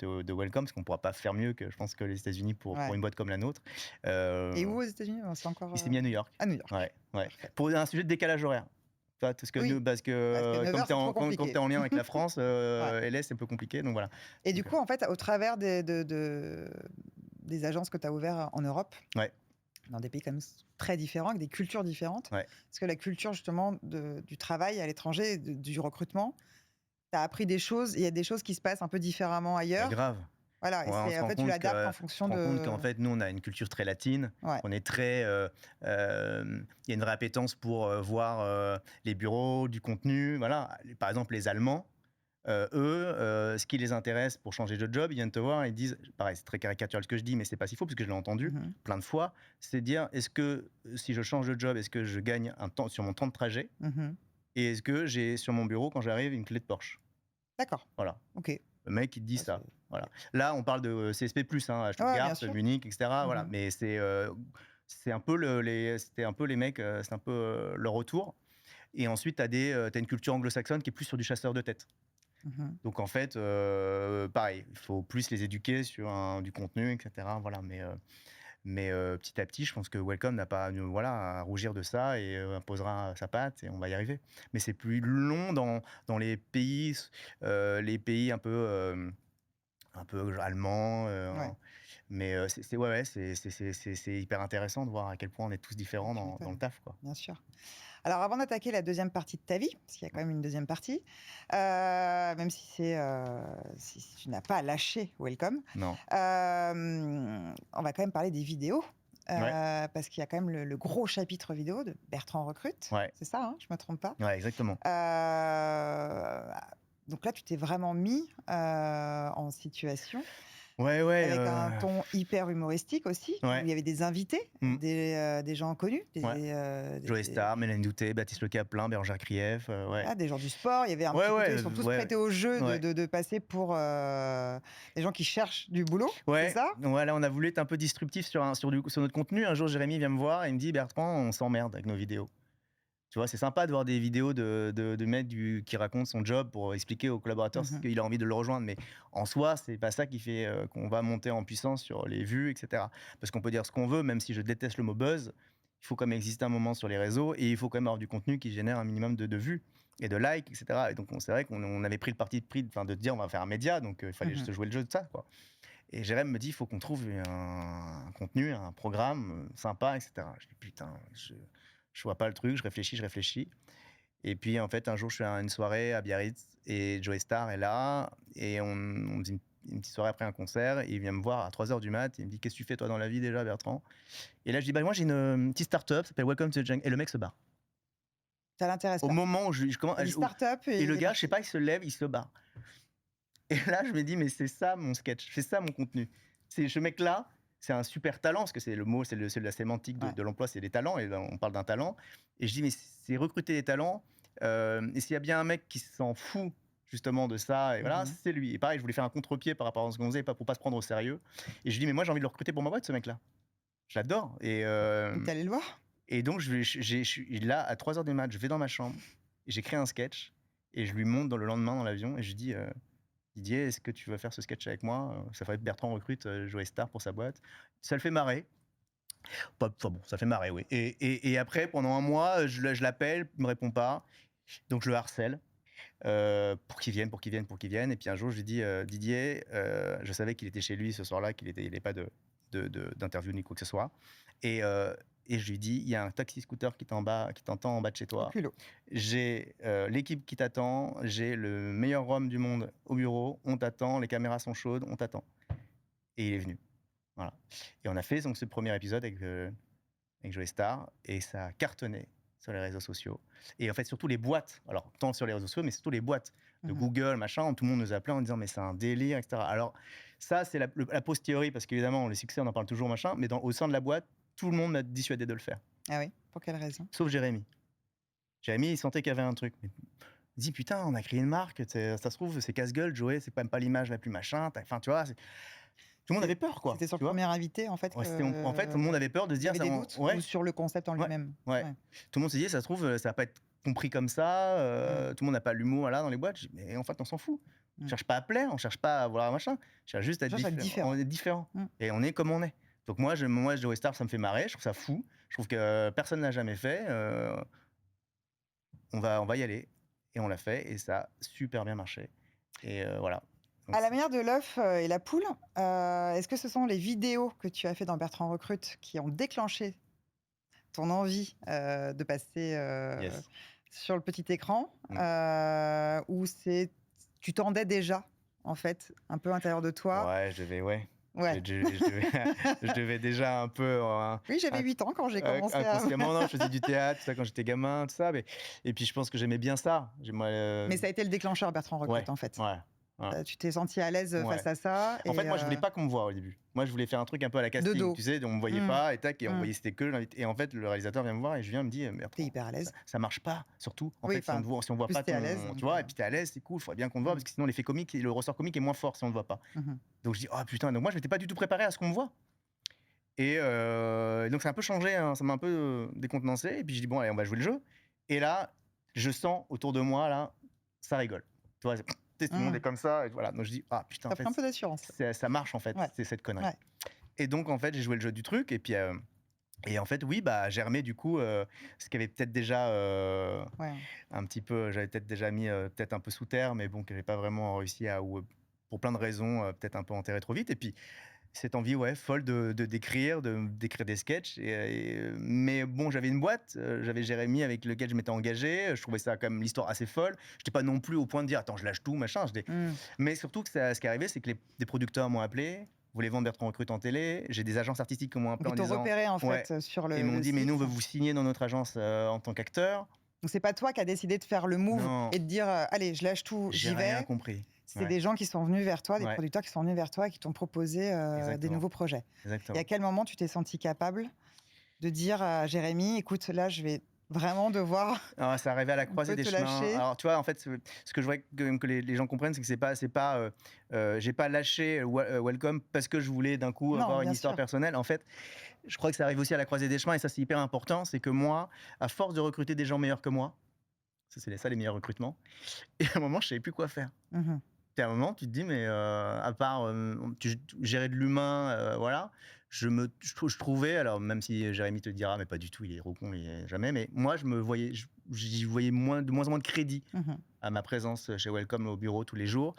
Welcome, parce qu'on ne pourra pas faire mieux que je pense que les États-Unis pour Ouais. une boîte comme la nôtre. Et où aux États-Unis? C'est encore. Il s'est mis à New York. À New York. Ouais. Parfait. Pour un sujet de décalage horaire. Parce que, Oui, parce que 9 comme heures, tu es, c'est trop compliqué. en lien avec la France, Ouais. LA, c'est un peu compliqué. Donc voilà. Et du Donc, coup, en fait, au travers des agences que tu as ouvertes en Europe, ouais. dans des pays quand même très différents, avec des cultures différentes, Ouais. parce que la culture justement du travail à l'étranger, du recrutement, tu as appris des choses, il y a des choses qui se passent un peu différemment ailleurs. Grave. Voilà, et Ouais, on se en rend fait, tu compte l'adaptes que, en fonction on se rend compte de. qu'en fait, nous, on a une culture très latine. Ouais. On est très. Il y a une vraie appétence pour voir les bureaux, du contenu. Voilà. Par exemple, les Allemands, eux, ce qui les intéresse pour changer de job, ils viennent te voir et ils disent, pareil, c'est très caricatural ce que je dis, mais c'est pas si faux parce que je l'ai entendu Mhm. plein de fois, c'est dire, est-ce que si je change de job, est-ce que je gagne un temps sur mon temps de trajet Mhm. et est-ce que j'ai sur mon bureau quand j'arrive une clé de Porsche. D'accord. Voilà. Ok. Le mec, il te dit Ça, ça. c'est- Voilà. Là, on parle de CSP+, hein, à Ouais, Stuttgart, bien sûr. Munich, etc. Voilà. Mhm. Mais c'est un peu c'était un peu les mecs, c'est un peu leur retour. Et ensuite, tu as une culture anglo-saxonne qui est plus sur du chasseur de tête. Mhm. Donc en fait, pareil, il faut plus les éduquer sur du contenu, etc. Voilà. Mais petit à petit, je pense que Welcome n'a pas voilà, à rougir de ça et imposera sa patte et on va y arriver. Mais c'est plus long dans les pays un peu allemands. Ouais. Mais c'est hyper intéressant de voir à quel point on est tous différents Tu dans le m'étonnes. taf, quoi. Bien sûr. Alors, avant d'attaquer la deuxième partie de ta vie, parce qu'il y a quand même une deuxième partie, même si tu n'as pas lâché Welcome, Non. on va quand même parler des vidéos. Ouais. Parce qu'il y a quand même le gros chapitre vidéo de Bertrand Recrute. Ouais. C'est ça, hein, je ne me trompe pas. Ouais, exactement. Donc là, tu t'es vraiment mis en situation. Ouais. Avec un ton hyper humoristique aussi, Ouais. où il y avait des invités, des gens connus, Joey Star, Mélanie Douté, Baptiste Le Caplin, Bérangère Krief, ouais. des gens du sport. Il y avait un petit côté, ils sont tous prêtés au jeu Ouais. de passer pour des gens qui cherchent du boulot, Ouais. c'est ça? Ouais, là, on a voulu être un peu disruptif sur notre contenu. Un jour, Jérémy vient me voir et il me dit, Bertrand, on s'emmerde avec nos vidéos. Tu vois, c'est sympa de voir des vidéos de mecs qui racontent son job pour expliquer aux collaborateurs ce qu'il a envie de le rejoindre. Mais en soi, c'est pas ça qui fait qu'on va monter en puissance sur les vues, etc. Parce qu'on peut dire ce qu'on veut, même si je déteste le mot buzz, il faut quand même exister un moment sur les réseaux et il faut quand même avoir du contenu qui génère un minimum de vues et de likes, etc. Et donc, c'est vrai qu'on avait pris le parti de dire on va faire un média, donc il fallait juste jouer le jeu de ça, quoi. Et Jérém me dit il faut qu'on trouve un contenu, un programme sympa, etc. Je dis putain, je vois pas le truc, je réfléchis. Et puis en fait, un jour, je suis à une soirée à Biarritz et Joey Star est là et on faisait une petite soirée après un concert et il vient me voir à 3h du mat. Il me dit qu'est-ce que tu fais toi dans la vie déjà, Bertrand? Et là, je dis bah moi j'ai une petite start-up, ça s'appelle Welcome to the Jungle. Et le mec se barre. Ça l'intéresse Au pas. moment où je commence. Une start-up Et le gars, je sais pas, il se lève, il se barre. Et là, je me dis, mais c'est ça mon sketch, c'est ça mon contenu. C'est ce mec-là, c'est un super talent, parce que c'est le mot, c'est la sémantique de l'emploi, c'est les talents, et là, on parle d'un talent. Et je dis, mais c'est recruter des talents, et s'il y a bien un mec qui s'en fout justement de ça, et voilà, c'est lui. Et pareil, je voulais faire un contre-pied par rapport à ce qu'on faisait, pour pas se prendre au sérieux. Et je dis, mais moi, j'ai envie de le recruter pour ma boîte, ce mec-là. Je l'adore. Et t'es allé le voir? et donc, je suis là, à 3h du mat, je vais dans ma chambre, et j'écris un sketch, et je lui montre le lendemain dans l'avion, et je lui dis... Didier, est-ce que tu veux faire ce sketch avec moi? Ça ferait Bertrand recrute Joey Star pour sa boîte. Ça le fait marrer. Enfin bon, ça fait marrer, oui. Et après, pendant un mois, je l'appelle, il me répond pas. Donc je le harcèle pour qu'il vienne. Et puis un jour, je lui dis Didier, je savais qu'il était chez lui ce soir-là, qu'il n'avait pas d'interview ni quoi que ce soit. Et je lui dis, il y a un taxi-scooter qui t'entend en bas de chez toi. J'ai l'équipe qui t'attend, j'ai le meilleur rhum du monde au bureau, on t'attend, les caméras sont chaudes, on t'attend. Et il est venu. Voilà. Et on a fait donc ce premier épisode avec Joey Star, et ça a cartonné sur les réseaux sociaux. Et en fait, surtout les boîtes, alors tant sur les réseaux sociaux, mais surtout les boîtes de Google, machin, tout le monde nous appelait en disant, mais c'est un délire, etc. Alors ça, c'est la post-théorie, parce qu'évidemment, le succès, on en parle toujours, machin, mais au sein de la boîte, tout le monde m'a dissuadé de le faire. Ah oui? Pour quelle raison? Sauf Jérémy. Jérémy, il sentait qu'il y avait un truc. Il dit, putain, on a créé une marque, ça se trouve, c'est casse-gueule, Joey, c'est quand même pas l'image la plus machin. Enfin, tu vois. Tout le monde avait peur, quoi. C'était sur Tu le vois? premier invité, en fait, Ouais, en fait, tout le monde avait peur de se il y dire avait ça. des doutes Ouais, ou sur le concept en ouais, lui-même? ouais. Ouais. Tout le monde s'est dit, ça se trouve, ça va pas être compris comme ça. Mmh. Tout le monde n'a pas l'humour là dans les boîtes. Je dis, mais en fait, on s'en fout. On Mmh. cherche pas à plaire, on cherche pas à avoir un machin. On cherche juste à être Cherche à être différent. différent. On est différent. Mmh. Et on est comme on est. Donc moi, Joey Star, ça me fait marrer. Je trouve ça fou. Je trouve que personne n'a jamais fait. On va y aller. Et on l'a fait. Et ça a super bien marché. Et voilà. Donc, À la manière de l'œuf et la poule, est-ce que ce sont les vidéos que tu as fait dans Bertrand Recrute qui ont déclenché ton envie de passer yes. sur le petit écran, Mmh. ou tu tendais déjà, en fait, un peu à l'intérieur de toi? Ouais, je devais, ouais. Ouais. Je devais déjà un peu, Oui, j'avais 8 ans quand j'ai commencé à... inconsciemment, non, je faisais du théâtre, tout ça, quand j'étais gamin, tout ça. Et puis je pense que j'aimais bien ça. Moi, Mais ça a été le déclencheur, Bertrand ouais, Recrute, en fait. ouais, ouais. Tu t'es senti à l'aise Ouais. face à ça. En Et fait, moi, je voulais pas qu'on me voie au début. Moi, je voulais faire un truc un peu à la de casting, dos. tu sais, on me voyait Mmh. pas, et tac, et on Mmh. voyait c'était que l'invité. Et en fait, le réalisateur vient me voir et je viens me dit, mais T'es après, hyper à l'aise. ça marche pas, surtout. En Oui, fait, si on enfin, te voit, si on voit plus pas t'es à l'aise, tu donc, vois, et puis t'es à l'aise, c'est cool, il faudrait bien qu'on te voit, parce que sinon l'effet comique, le ressort comique est moins fort si on te voit pas. Mmh. Donc je dis, oh putain, donc moi, je m'étais pas du tout préparé à ce qu'on me voit. Et donc ça a un peu changé, hein, ça m'a un peu décontenancé. Et puis je dis, bon, allez, on va jouer le jeu. Et là, je sens autour de moi, là, ça rigole. Tu vois, tout le monde est comme ça. Et voilà. Donc je dis, ah putain, Ça en fait, prend un peu d'assurance. ça marche en fait, Ouais. c'est cette connerie. Ouais. Et donc en fait, j'ai joué le jeu du truc. Et puis, et en fait, oui, bah, germé du coup, ce qui avait peut-être déjà Ouais. un petit peu, j'avais peut-être déjà mis peut-être un peu sous terre, mais bon, que j'ai pas vraiment réussi à, ou pour plein de raisons, peut-être un peu enterré trop vite. Et puis, cette envie, ouais, folle d'écrire des sketchs. Mais bon, j'avais une boîte, j'avais Jérémy avec lequel je m'étais engagé. Je trouvais ça quand même l'histoire assez folle. Je n'étais pas non plus au point de dire, attends, je lâche tout, machin. Mmh. Mais surtout, ce qui est arrivé, c'est que des producteurs m'ont appelé, voulaient vendre Bertrand Recrute en télé. J'ai des agences artistiques qui m'ont appelé Donc, en ils t'ont disant, repéré, en ouais, fait, sur et ils m'ont le dit, mais nous, on site. veut vous signer dans notre agence en tant qu'acteur. Donc, c'est pas toi qui as décidé de faire le move Non. et de dire allez, je lâche tout, J'ai j'y rien vais. compris. C'est Ouais. des gens qui sont venus vers toi, des Ouais. producteurs qui sont venus vers toi et qui t'ont proposé des Exactement. nouveaux projets. Et Exactement. à quel moment tu t'es senti capable de dire à Jérémy, écoute, là, je vais vraiment devoir... Alors, ça arrivait à la croisée peut des te chemins. lâcher. Alors, tu vois, en fait, ce que je voudrais que les gens comprennent, c'est que c'est pas j'ai pas lâché Welcome parce que je voulais d'un coup Non, avoir une bien histoire sûr. personnelle. En fait, je crois que ça arrive aussi à la croisée des chemins, et ça, c'est hyper important. C'est que moi, à force de recruter des gens meilleurs que moi, c'est ça les meilleurs recrutements, et à un moment, je savais plus quoi faire. Mhm. Et à un moment, tu te dis, mais à part gérer de l'humain, voilà, je trouvais, alors même si Jérémy te dira, mais pas du tout, il est con, il est jamais, mais moi, j'y voyais de moins en moins de crédit Mhm. à ma présence chez Welcome au bureau tous les jours.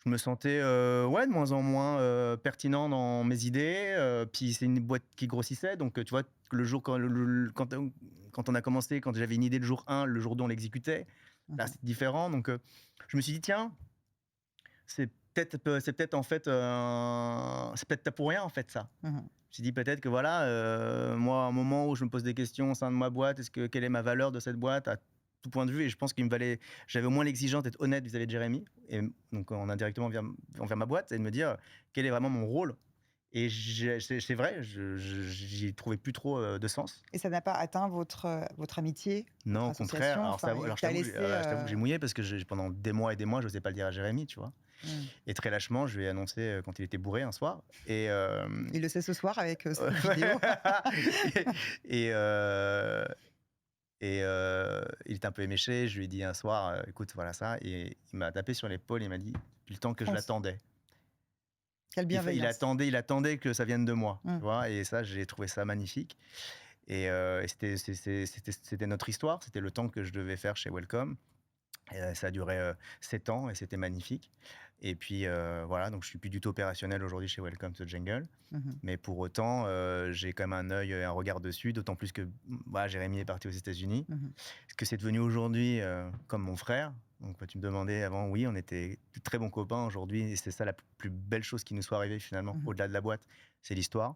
Je me sentais ouais, de moins en moins pertinent dans mes idées. Puis c'est une boîte qui grossissait, donc tu vois, le jour quand on a commencé, quand j'avais une idée le jour 1, le jour 2, on l'exécutait. Là, Mhm. c'est différent. Donc je me suis dit, tiens, c'est peut-être en fait, c'est peut-être pour rien en fait ça. Mhm. Je me suis dit peut-être que voilà, moi, à un moment où je me pose des questions au sein de ma boîte, quelle est ma valeur de cette boîte à tout point de vue, et je pense j'avais au moins l'exigence d'être honnête vis-à-vis de Jérémy, et donc on a directement envers ma boîte, et de me dire quel est vraiment mon rôle. Et c'est vrai, j'y trouvais plus trop de sens. Et ça n'a pas atteint votre amitié, Non, au votre contraire. association, Alors, enfin, je il t'a t'avoue laissé, que j'ai mouillé parce que pendant des mois et des mois, je n'osais pas le dire à Jérémy, tu vois. Et très lâchement, je lui ai annoncé quand il était bourré un soir. Et Il le sait ce soir avec cette vidéo. et il était un peu éméché. Je lui ai dit un soir, écoute, voilà ça. Et il m'a tapé sur l'épaule et il m'a dit, le temps que je Fonce. l'attendais. Quelle bienveillance. Il attendait que ça vienne de moi, Mm. tu vois. Et ça, j'ai trouvé ça magnifique. Et c'était notre histoire. C'était le temps que je devais faire chez Welcome. Et ça a duré 7 ans et c'était magnifique. Et puis voilà, donc je suis plus du tout opérationnel aujourd'hui chez Welcome to Jungle. Mhm. Mais pour autant, j'ai quand même un œil et un regard dessus, d'autant plus que bah, Jérémy est parti aux États-Unis. Mhm. Ce que c'est devenu aujourd'hui comme mon frère. Donc tu me demandais avant, oui, on était de très bons copains aujourd'hui, et c'est ça la plus belle chose qui nous soit arrivée finalement, Mhm. au-delà de la boîte, c'est l'histoire.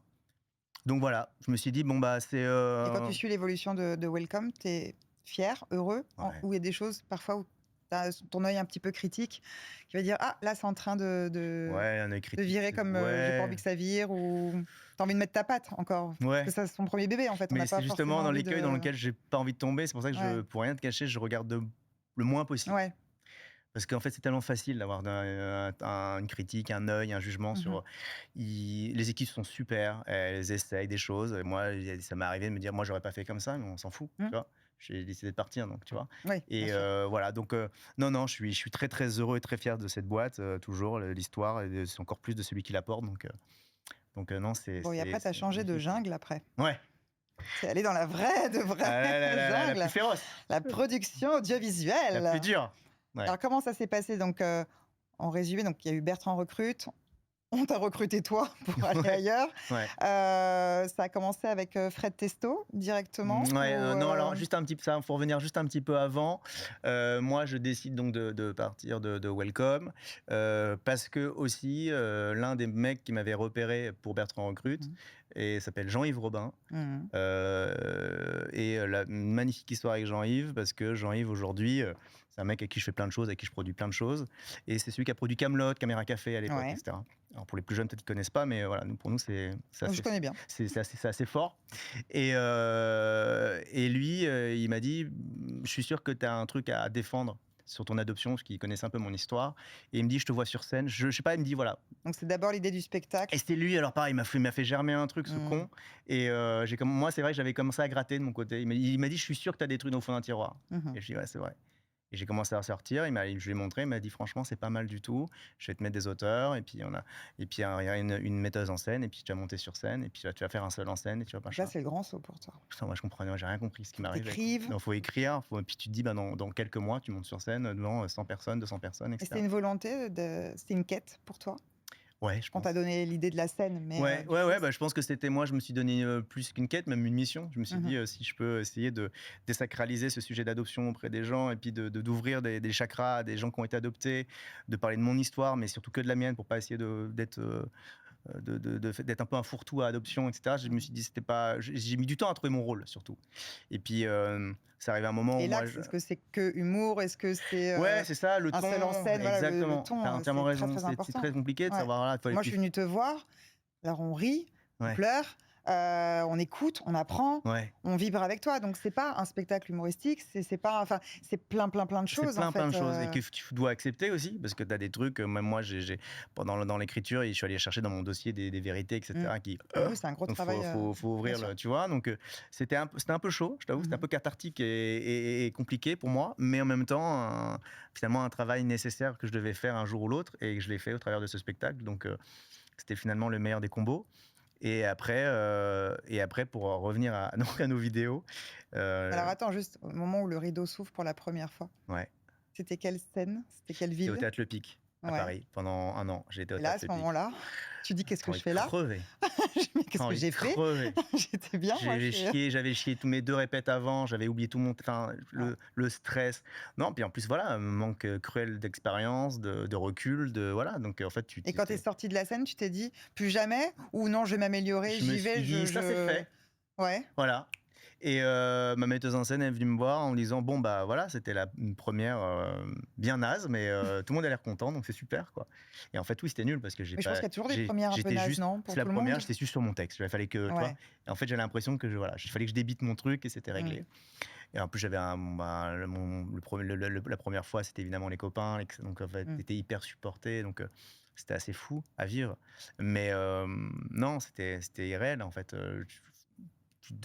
Donc voilà, je me suis dit, bon bah c'est... Et quand tu suis l'évolution de Welcome, tu es fier, heureux, Ouais. ou il y a des choses parfois où tu as ton œil un petit peu critique qui va dire ah là c'est en train de Ouais, un œil de critique. virer comme j'ai Ouais. pas envie que ça vire, ou tu as envie de mettre ta patte encore. Ouais. Parce que ça c'est son premier bébé en fait. On Mais n'a pas c'est justement forcément dans envie l'écueil de... dans lequel j'ai pas envie de tomber. C'est pour ça que Ouais. pour rien te cacher, je regarde le moins possible. Ouais. Parce qu'en fait, c'est tellement facile d'avoir une critique, un œil, un jugement Mmh mh. sur. Les équipes sont super, elles essayent des choses. Et moi, ça m'est arrivé de me dire, moi, j'aurais pas fait comme ça, mais on s'en fout, Mmh. tu vois. J'ai décidé de partir, donc tu vois. Oui, bien Et sûr. voilà, donc non, non, je suis très, très heureux et très fier de cette boîte, toujours, l'histoire, et c'est encore plus de celui qui la porte, donc non, Bon et après tu as c'est changé de magnifique. jungle après. Ouais, Tu es allé dans la vraie de vraie ah, la plus jungle, féroce, la production la plus audiovisuelle. dure. Ouais, Alors comment ça s'est passé donc, en résumé, donc il y a eu Bertrand recrute, on t'a recruté toi pour aller ouais, ailleurs. ouais. Ça a commencé avec, Fred Testo directement Ouais, ou, non, alors juste un petit peu ça, faut revenir juste un petit peu avant. Moi, je décide donc de partir de Welcome, parce que aussi, l'un des mecs qui m'avait repéré pour Bertrand Recrute Mmh. et s'appelle Jean-Yves Robin. Mmh. Une magnifique histoire avec Jean-Yves, parce que Jean-Yves aujourd'hui, c'est un mec avec qui je fais plein de choses, avec qui je produis plein de choses, et c'est celui qui a produit Camelot, Caméra Café à l'époque, Ouais. etc. Alors pour les plus jeunes, peut-être qu'ils connaissent pas, mais voilà, pour nous, c'est Je assez, connais bien. c'est assez fort. Et lui, il m'a dit, je suis sûr que tu as un truc à défendre sur ton adoption, parce qu'il connaissait un peu mon histoire. Et il me dit, je te vois sur scène. Je sais pas, il me dit, voilà. Donc c'est d'abord l'idée du Et spectacle. c'était lui, alors pareil, il m'a fait germer un truc, ce Mmh. con. Et moi, c'est vrai que j'avais commencé à gratter de mon côté. Il m'a dit, je suis sûr que tu as des trucs au fond d'un tiroir. Mmh. Et je dis, ouais, c'est vrai. Et j'ai commencé à sortir, je lui ai montré, il m'a dit, franchement, c'est pas mal du tout. Je vais te mettre des auteurs, et puis il y a une metteuse en scène, et puis tu vas monter sur scène, et puis tu vas faire un seul en scène, et tu vas Donc là, machin. c'est le grand saut pour toi. Putain, moi, je comprenais, j'ai rien compris ce qui Faut que tu m'arrivait, quoi. écrives Donc, faut écrire, et puis tu te dis, bah, dans quelques mois, tu montes sur scène devant 100 personnes, 200 personnes, et c'était etc. une volonté de c'était une quête pour toi? Ouais, je On t'a pense. donné l'idée de la scène, mais, Ouais, du ouais, coup ouais, bah, je pense que c'était moi, je me suis donné plus qu'une quête, même une mission. Je me suis mmh. dit, si je peux essayer de désacraliser ce sujet d'adoption auprès des gens, et puis d'ouvrir des chakras à des gens qui ont été adoptés, de parler de mon histoire, mais surtout que de la mienne, pour pas essayer d'être un peu un fourre-tout à adoption, etc. Je me Mmh. suis dit, c'était pas. J'ai mis du temps à trouver mon rôle, surtout. Et puis, c'est arrivé un moment Et où moi, l'axe, est-ce que c'est que humour? Est-ce que c'est, ouais, c'est ça, le un seul en ton, scène? Voilà, le exactement. ton, T'as entièrement c'est très, raison. très C'est important. très compliqué de Ouais. savoir, là, Parce que moi, je suis venue te voir, alors on rit, on ouais, pleure, on écoute, on apprend, ouais. on vibre avec toi. Donc c'est pas un spectacle humoristique, c'est pas enfin, c'est plein, plein, plein de C'est choses, en plein, plein de fait, choses, et que tu dois accepter aussi, parce que tu as des trucs, même moi, pendant dans l'écriture, je suis allé chercher dans mon dossier des vérités, mmh. etc., qui Oui, c'est un gros donc travail, faut bien ouvrir sûr. le, tu vois? Donc c'était un peu chaud, je t'avoue, c'était un Mmh. peu cathartique et compliqué pour moi, mais en même temps, finalement, un travail nécessaire que je devais faire un jour ou l'autre, et que je l'ai fait au travers de ce spectacle, donc c'était finalement le meilleur des combos. Et après, pour revenir à donc à nos vidéos, Alors heu, attends, juste au moment où le rideau s'ouvre pour la première fois, ouais, c'était quelle scène? C'était quelle c'était au ville? Théâtre Le Pic, à Ouais. Paris, pendant un an. J'ai été au Et là, à Théâtre ce Le Pic. moment-là, tu dis: «Qu'est-ce Tu que as envie je de fais là?» crever, Mais qu'est-ce tu que envie de j'ai fait? crever. J'étais bien moi, J'avais chié tous mes 2 répètes avant, j'avais oublié tout mon enfin, ouais. le stress. Non, puis en plus, voilà, un manque, cruel d'expérience, de recul, voilà, donc en fait, Et quand tu es tu sortie de la scène, tu t'es dit: «Plus jamais» ou «Non, je vais m'améliorer, je me j'y suis vais, dit: «Ça, c'est fait», ouais, voilà. Et ma metteuse en scène est venue me voir en me disant: «Bon, bah, voilà, c'était une première bien naze, mais tout le monde a l'air content, donc c'est super, quoi». Et en fait, oui, c'était nul, parce que mais je pense qu'il y a toujours des j'ai premières un peu j'étais nazes, juste non? Pour c'est la tout le première, monde? j'étais juste sur mon texte. Il fallait que, tu vois? Ouais. Et en fait, j'avais l'impression que voilà, il fallait que je débite mon truc, et c'était Mmh. réglé. Et en plus, j'avais la première fois, c'était évidemment les copains, donc en fait, Mmh. tu hyper supporté, donc c'était assez fou à vivre. Mais non, c'était irréel, en fait.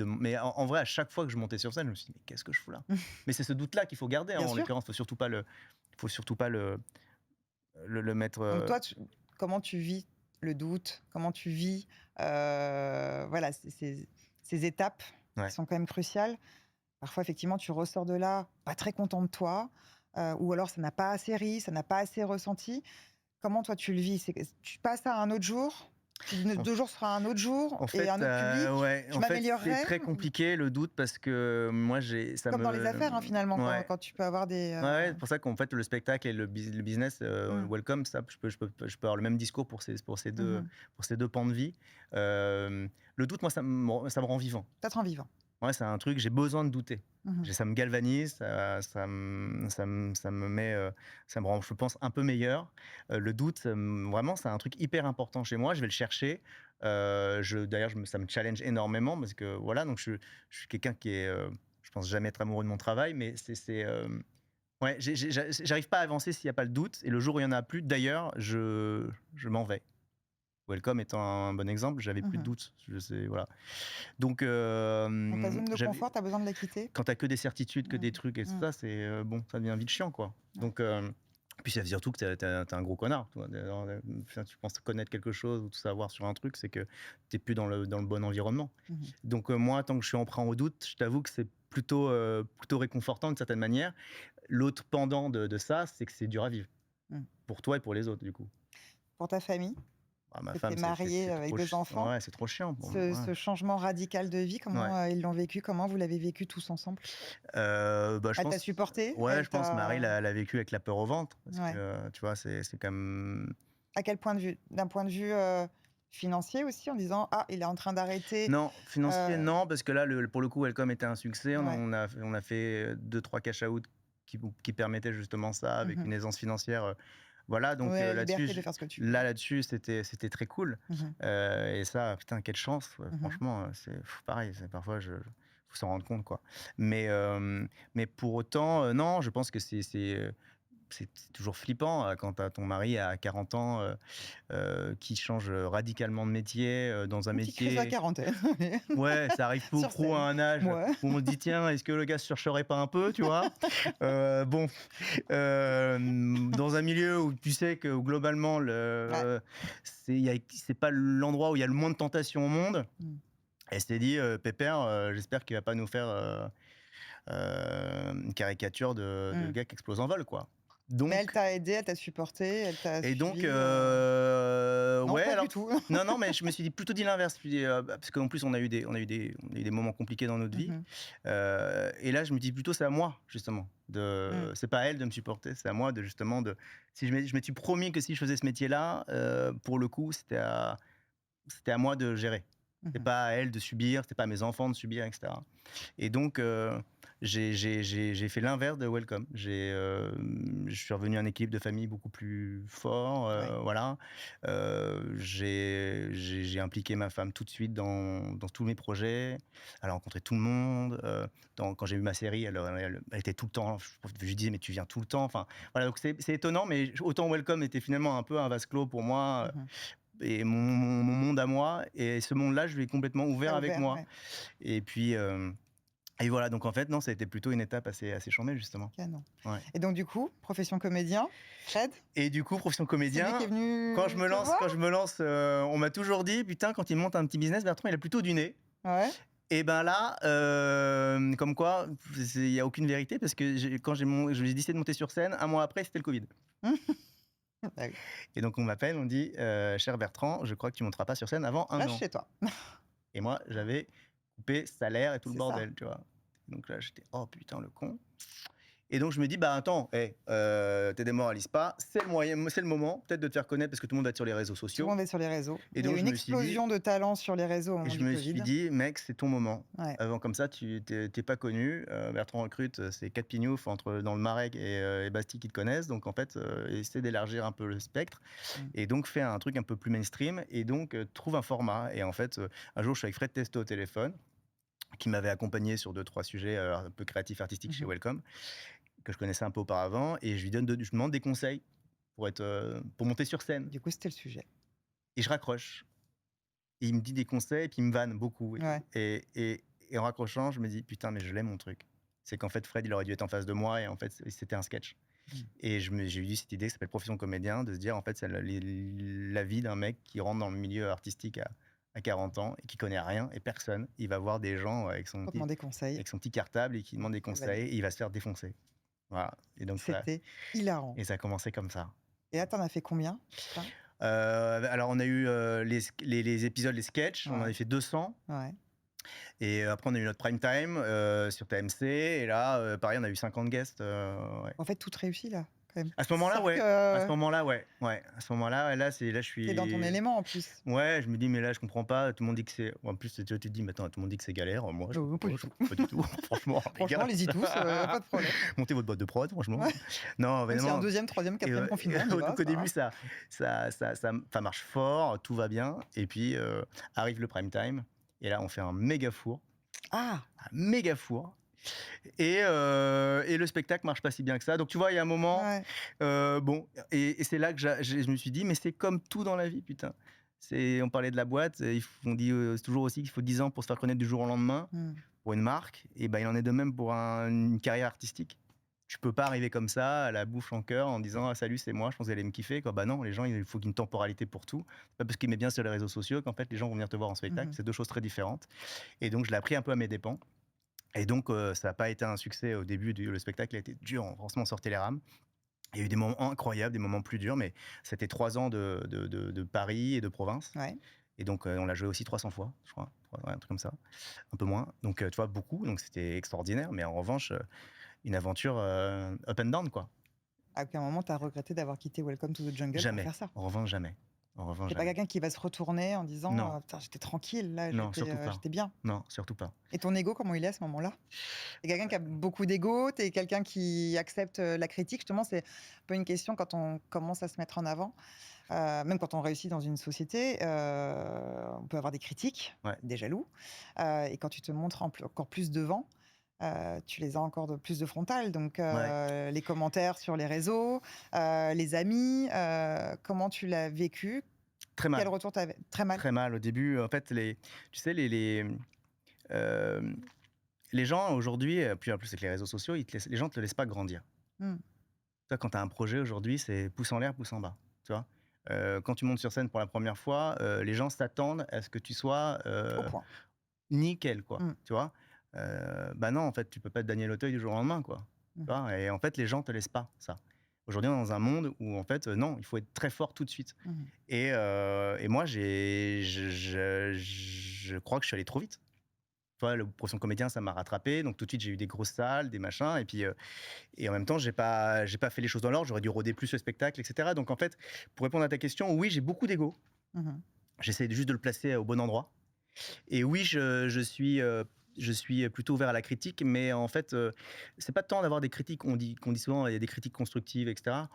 Mais en vrai, à chaque fois que je montais sur scène, je me suis dit: «Mais qu'est-ce que je fous là?» Mais c'est ce doute-là qu'il faut garder, hein, Bien en sûr. l'occurrence. Faut surtout pas le mettre, Donc toi, comment tu vis le doute? Comment tu vis, voilà, ces étapes qui ouais. sont quand même cruciales? Parfois, effectivement, tu ressors de là pas très content de toi, ou alors ça n'a pas assez ri, ça n'a pas assez ressenti. Comment toi tu le vis? Tu passes à un autre jour? Tu dis: En 2 jours sera un autre jour en et fait, un autre public, ouais, je en fait, c'est m'améliorerai? très compliqué, le doute, parce que moi, Comme dans les affaires, hein, finalement, ouais. quand tu peux avoir des, Ouais, ouais, c'est pour ça qu'en fait, le spectacle et le business, mmh, Welcome, ça, je peux avoir le même discours mmh mh. pour ces 2 pans de vie. Le doute, moi, ça me rend vivant. Ça te rend vivant. Ouais, c'est un truc, j'ai besoin de douter. Mmh mh. Ça me galvanise, ça me met, ça me rend, je pense, un peu meilleur. Le doute, vraiment, c'est un truc hyper important chez moi. Je vais le chercher. D'ailleurs, ça me challenge énormément, parce que voilà, donc je suis quelqu'un qui est, je pense jamais être amoureux de mon travail, mais Ouais, j'arrive pas à avancer s'il y a pas le doute et le jour où il y en a plus, d'ailleurs, je m'en vais. Welcome étant un bon exemple, j'avais plus de Mmh. doute, je sais voilà. Donc Donc ta zone de j'avais confort, tu as besoin de la quitter? quand tu as que des certitudes, que Mmh. des trucs et tout Mmh. ça, c'est, bon, ça devient vite chiant, quoi. Ouais. Donc puis ça veut surtout que tu es un gros connard, toi. Enfin, tu penses connaître quelque chose ou tout savoir sur un truc, c'est que tu es plus dans le bon environnement. Mmh. Donc moi, tant que je suis emprunt au doute, je t'avoue que c'est plutôt réconfortant d'une certaine manière. L'autre pendant de ça, c'est que c'est dur à vivre. Mmh. Pour toi et pour les autres, du coup. Pour ta famille? Ah, ma Tu étais femme, c'est mariée c'est avec trop 2 ch enfants. ouais, c'est trop chiant pour moi, Ce ouais. changement radical de vie, Ouais. comment, ils l'ont vécu? Comment vous l'avez vécu tous ensemble? Bah, je Elle t'a pense supporté? ouais, Elle je pense Marie t'a l'a vécu avec la peur au ventre parce que, Ouais. tu vois, c'est quand même À quel point de vue? D'un point de vue, financier aussi en disant: «Ah, il est en train d'arrêter», non, financier, heu non, parce que là, pour le coup, Welcome était un succès. ouais. On a fait 2-3 cash out qui permettaient justement ça avec Mmh. une aisance financière, voilà, donc Ouais, la là-dessus, liberté de faire ce que tu veux. là-dessus, c'était très cool, Mmh. et ça, putain, quelle chance, ouais, Mmh. franchement, c'est pareil, c'est parfois faut s'en rendre compte, quoi. Mais pour autant, non, je pense que c'est toujours flippant, quand tu as ton mari à 40 ans, qui change, radicalement de métier, dans un Une petite crise de la métier quarantaine, ouais, ça arrive peu ou sur prou à scène. un âge Ouais. où on se dit: «Tiens, est-ce que le gars se chercherait pas un peu?» tu vois? Bon, dans un milieu où tu sais que globalement Ouais. c'est pas l'endroit où il y a le moins de tentations au monde. Mmh. Elle s'est dit: «Pépère, j'espère qu'il va pas nous faire, une caricature de Mmh. gars qui explose en vol, quoi». Mais elle Donc t'a aidé, elle t'a supporté, elle t'a et donc, suivi, non, ouais, pas du alors tout. non, non, mais je me suis plutôt dit l'inverse. Je me suis dit, parce qu'en plus on a eu des moments compliqués dans notre vie, Mmh. et là je me dis plutôt c'est à moi justement Mmh. c'est pas à elle de me supporter, c'est à moi de justement de si je m'étais promis que si je faisais ce métier-là, pour le coup, c'était à moi de gérer. C'était Mmh. pas à elle de subir, c'était pas à mes enfants de subir et cetera. Et donc, j'ai fait l'inverse de Welcome. Je suis revenu à un équilibre de famille beaucoup plus fort, Ouais. voilà. J'ai impliqué ma femme tout de suite dans tous mes projets. Elle a rencontré tout le monde, quand j'ai eu ma série, elle était tout le temps, je lui disais: «Mais tu viens tout le temps», enfin, voilà, donc c'est étonnant, mais autant Welcome était finalement un peu un vase clos pour moi, Mmh. et mon monde à moi, et ce monde-là, je l'ai complètement Tu ouvert avec ouvert, moi. ouais. Et puis, et voilà, donc en fait, non, ça a été plutôt une étape assez charmée, justement. Canon. Ouais. Et donc du coup, profession comédien, Fred, Et du coup, profession c'est lui qui est comédien, quand je venu me te lance voir? quand je me lance, on m'a toujours dit: «Putain, quand il monte un petit business, Bertrand, il a plutôt du nez». Ouais. Et ben là, comme quoi, il y a aucune vérité parce que quand j'ai décidé de monter sur scène, un mois après, c'était le Covid. Bah oui. Et donc on m'appelle, on dit: «Cher Bertrand, je crois que tu monteras pas sur scène avant un Reste an». chez toi. Et moi, j'avais coupé salaire et tout le C'est ça. bordel, tu vois? Donc là, j'étais: «Oh putain, le con». Et donc je me dis: «Bah attends, te démoralise pas, c'est le moment peut-être de te faire connaître parce que tout le monde va être sur les réseaux Tout le sociaux». monde est sur les réseaux. Et Il y a eu donc je une me suis dit explosion de talents sur les réseaux au et moment je du me suis Covid. dit: «Mec, c'est ton moment. Ouais. Avant comme ça, tu tu pas connu, Bertrand recrute, c'est 4 pignoufs entre dans le Marais et Bastille qui te connaissent, donc en fait, essaie d'élargir un peu le spectre Mmh. et donc fais un truc un peu plus mainstream et donc trouve un format». Et en fait, un jour, je suis avec Fred Testo au téléphone, qui m'avait accompagné sur 2-3 sujets, un peu créatifs, artistiques chez Mmh. Welcome, que je connaissais un peu auparavant, et je lui demande des conseils pour monter sur scène, Du coup, c'était le sujet. et je raccroche. Et il me dit des conseils et puis il me vanne beaucoup et Ouais. tout, et en raccrochant, je me dis: «Putain, mais je l'aime mon truc». C'est qu'en fait, Fred, il aurait dû être en face de moi et en fait, c'était un sketch. Mmh. Et j'ai eu cette idée qui s'appelle profession comédien, de se dire, en fait, c'est la vie d'un mec qui rentre dans le milieu artistique à 40 ans et qui connaît rien et personne. Il va voir des gens Pour demander conseil. avec son petit cartable et qui demande des Et valide. conseils et il va se faire défoncer. Voilà. Et donc C'était hilarant. ça a commencé comme ça. Et là, tu en as fait combien? Putain. Alors on a eu, les épisodes, les sketchs, on en Ouais. avait fait 200. Ouais. Et après, on a eu notre prime time sur TMC. Et là, pareil, on a eu 50 guests. Ouais. En fait, tout réussit là, quand même. À ce moment-là, Sans ouais. À ce que moment-là, ouais. Ouais. À ce moment-là, ouais, là, je suis. tu dans ton élément en plus. Ouais, je me dis, mais là, je comprends pas. Tout le monde dit que c'est. En plus, tu te dis, mais attends, tout le monde dit que c'est galère. Moi, je Pas du je tout. comprends pas du tout. Franchement, les Franchement, gars. allez-y tous, pas de problème. Montez votre boîte de prod, franchement. Ouais. Non, Même s'il y a un vraiment. 2e, 3e, Et 4e confinement, on y va, donc c'est au pas début, grave. ça marche fort, tout va bien. Et puis arrive le prime time. Et là, on fait un méga four. Ah! Un méga four. Et le spectacle marche pas si bien que ça. Donc tu vois, il y a un moment, Ouais. bon, et c'est là que je me suis dit: «Mais c'est comme tout dans la vie, putain». On parlait de la boîte, on dit, toujours aussi qu'il faut 10 ans pour se faire connaître du jour au lendemain, Mmh. pour une marque, et ben, il en est de même pour une carrière artistique. Tu peux pas arriver comme ça, à la bouche en cœur, en disant: «Ah salut, c'est moi, je pense que vous allez me kiffer», quoi. Bah non, les gens, il faut qu'il y ait une temporalité pour tout. C'est pas parce qu'ils mettent bien sur les réseaux sociaux qu'en fait les gens vont venir te voir en spectacle, Mmh. c'est 2 choses très différentes. Et donc je l'ai appris un peu à mes dépens. Et donc ça n'a pas été un succès au début. Le spectacle a été dur, franchement on sortait les rames. Il y a eu des moments incroyables, des moments plus durs, mais c'était 3 ans de Paris et de province. Ouais. Et donc on l'a joué aussi 300 fois, je crois, ouais, un truc comme ça, un peu moins. Donc tu vois, beaucoup, donc c'était extraordinaire. Mais en revanche, une aventure up and down, quoi. À aucun moment, tu as regretté d'avoir quitté Welcome to the Jungle pour Jamais, faire ça? en revanche jamais, en revanche Tu pas jamais. quelqu'un qui va se retourner en disant, Non, «Putain, j'étais tranquille, là, non, surtout pas. j'étais bien». Non, surtout pas. Et ton ego, comment il est à ce moment-là? Tu quelqu'un qui a beaucoup d'ego? Tu es quelqu'un qui accepte, la critique? Justement, c'est un peu une question quand on commence à se mettre en avant, même quand on réussit dans une société, on peut avoir des critiques, Ouais. des jaloux, et quand tu te montres encore plus devant, tu les as encore plus de frontal. Donc, Ouais, les commentaires sur les réseaux, les amis, comment tu l'as vécu? très Quel mal, retour tu avais? Très mal? très mal. Au début, en fait, tu sais, hem, les gens aujourd'hui, puis en plus avec les réseaux sociaux, les gens te laissent pas grandir. Mmh. Toi, quand tu as un projet aujourd'hui, c'est pouce en l'air, pouce en bas, tu vois? Quand tu montes sur scène pour la première fois, les gens s'attendent à ce que tu sois, Au point. nickel, quoi, Mmh. tu vois? Bah, non, en fait, tu peux pas être Daniel Auteuil du jour au lendemain, quoi, Mmh tu mh. vois? Et en fait, les gens te laissent pas ça. Aujourd'hui, on est dans un monde où en fait, non, il faut être très fort tout de suite. Mmh. Et moi, je crois que je suis allé trop vite. Tu vois, la profession de comédien, ça m'a rattrapé, donc tout de suite, j'ai eu des grosses salles, des machins, et en même temps, j'ai pas fait les choses dans l'ordre. J'aurais dû roder plus le spectacle, et cetera. Donc en fait, pour répondre à ta question, oui, j'ai beaucoup d'ego. Mmh. J'essaie juste de le placer au bon endroit. Et oui, je suis plutôt ouvert à la critique, mais en fait, c'est pas tant d'avoir des critiques. Qu'on dit souvent, il y a des critiques constructives, et cetera.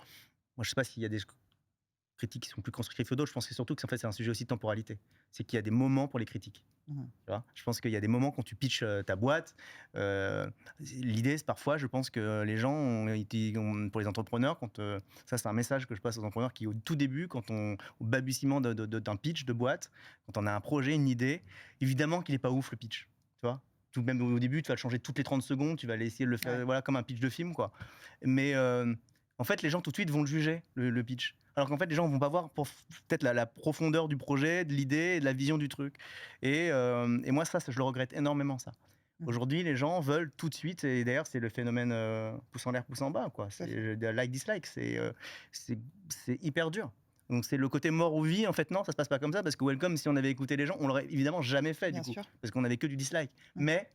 Moi, je sais pas s'il y a des critiques qui sont plus constructives que d'autres. Je pense que surtout que en fait, c'est un sujet aussi de temporalité. C'est qu'il y a des moments pour les critiques. Mmh. Tu vois? Je pense qu'il y a des moments quand tu pitches, ta boîte, l'idée, c'est parfois, je pense que les gens pour les entrepreneurs, ça, c'est un message que je passe aux entrepreneurs qui, au tout début, au balbutiement d'un pitch de boîte, quand on a un projet, une idée, évidemment qu'il est pas ouf le pitch, tu vois? Tout même au début, tu vas le changer toutes les 30 secondes, tu vas aller essayer de le Ouais. faire, voilà, comme un pitch de film, quoi. Mais, en fait, les gens tout de suite vont le juger, le pitch. Alors qu'en fait, les gens vont pas voir peut-être la profondeur du projet, de l'idée et de la vision du truc. Et moi, ça, je le regrette énormément, ça. Mmh. Aujourd'hui, les gens veulent tout de suite, et d'ailleurs, c'est le phénomène pouce en l'air, pouce en bas, quoi. Tout à fait. C'est like, dislike, c'est c'est hyper dur. Donc, c'est le côté mort ou vie. En fait, non, ça se passe pas comme ça, parce que Welcome, si on avait écouté les gens, on l'aurait évidemment jamais fait, du Bien coup, sûr. parce qu'on avait que du dislike. Mmh. Mais,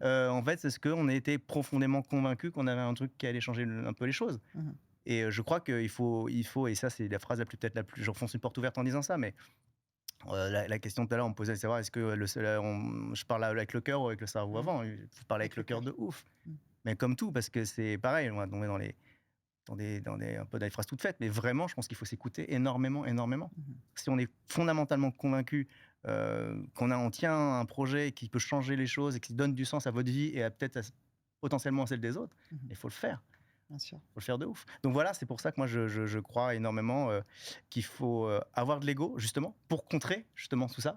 en fait, c'est ce qu'on a été profondément convaincus qu'on avait un truc qui allait changer un peu les choses. Mmh. Et je crois qu'il faut, et ça, c'est la phrase peut-être la plus, j'enfonce une porte ouverte en disant ça, mais la question tout à l'heure, on me posait de savoir est-ce que je parle avec le cœur ou avec le cerveau Mmh. avant. Il faut parler avec Avec le le cœur cœur. de ouf. Mmh. Mais comme tout, parce que c'est pareil, on va tomber dans un peu des phrases toutes faites, mais vraiment, je pense qu'il faut s'écouter énormément, énormément. Mmh. Si on est fondamentalement convaincu on tient un projet qui peut changer les choses et qui donne du sens à votre vie et peut-être potentiellement à celle des autres, Mmh. il faut le faire. Bien sûr. Faut le faire de ouf. Donc voilà, c'est pour ça que moi je crois énormément qu'il faut avoir de l'ego, justement, pour contrer justement tout ça.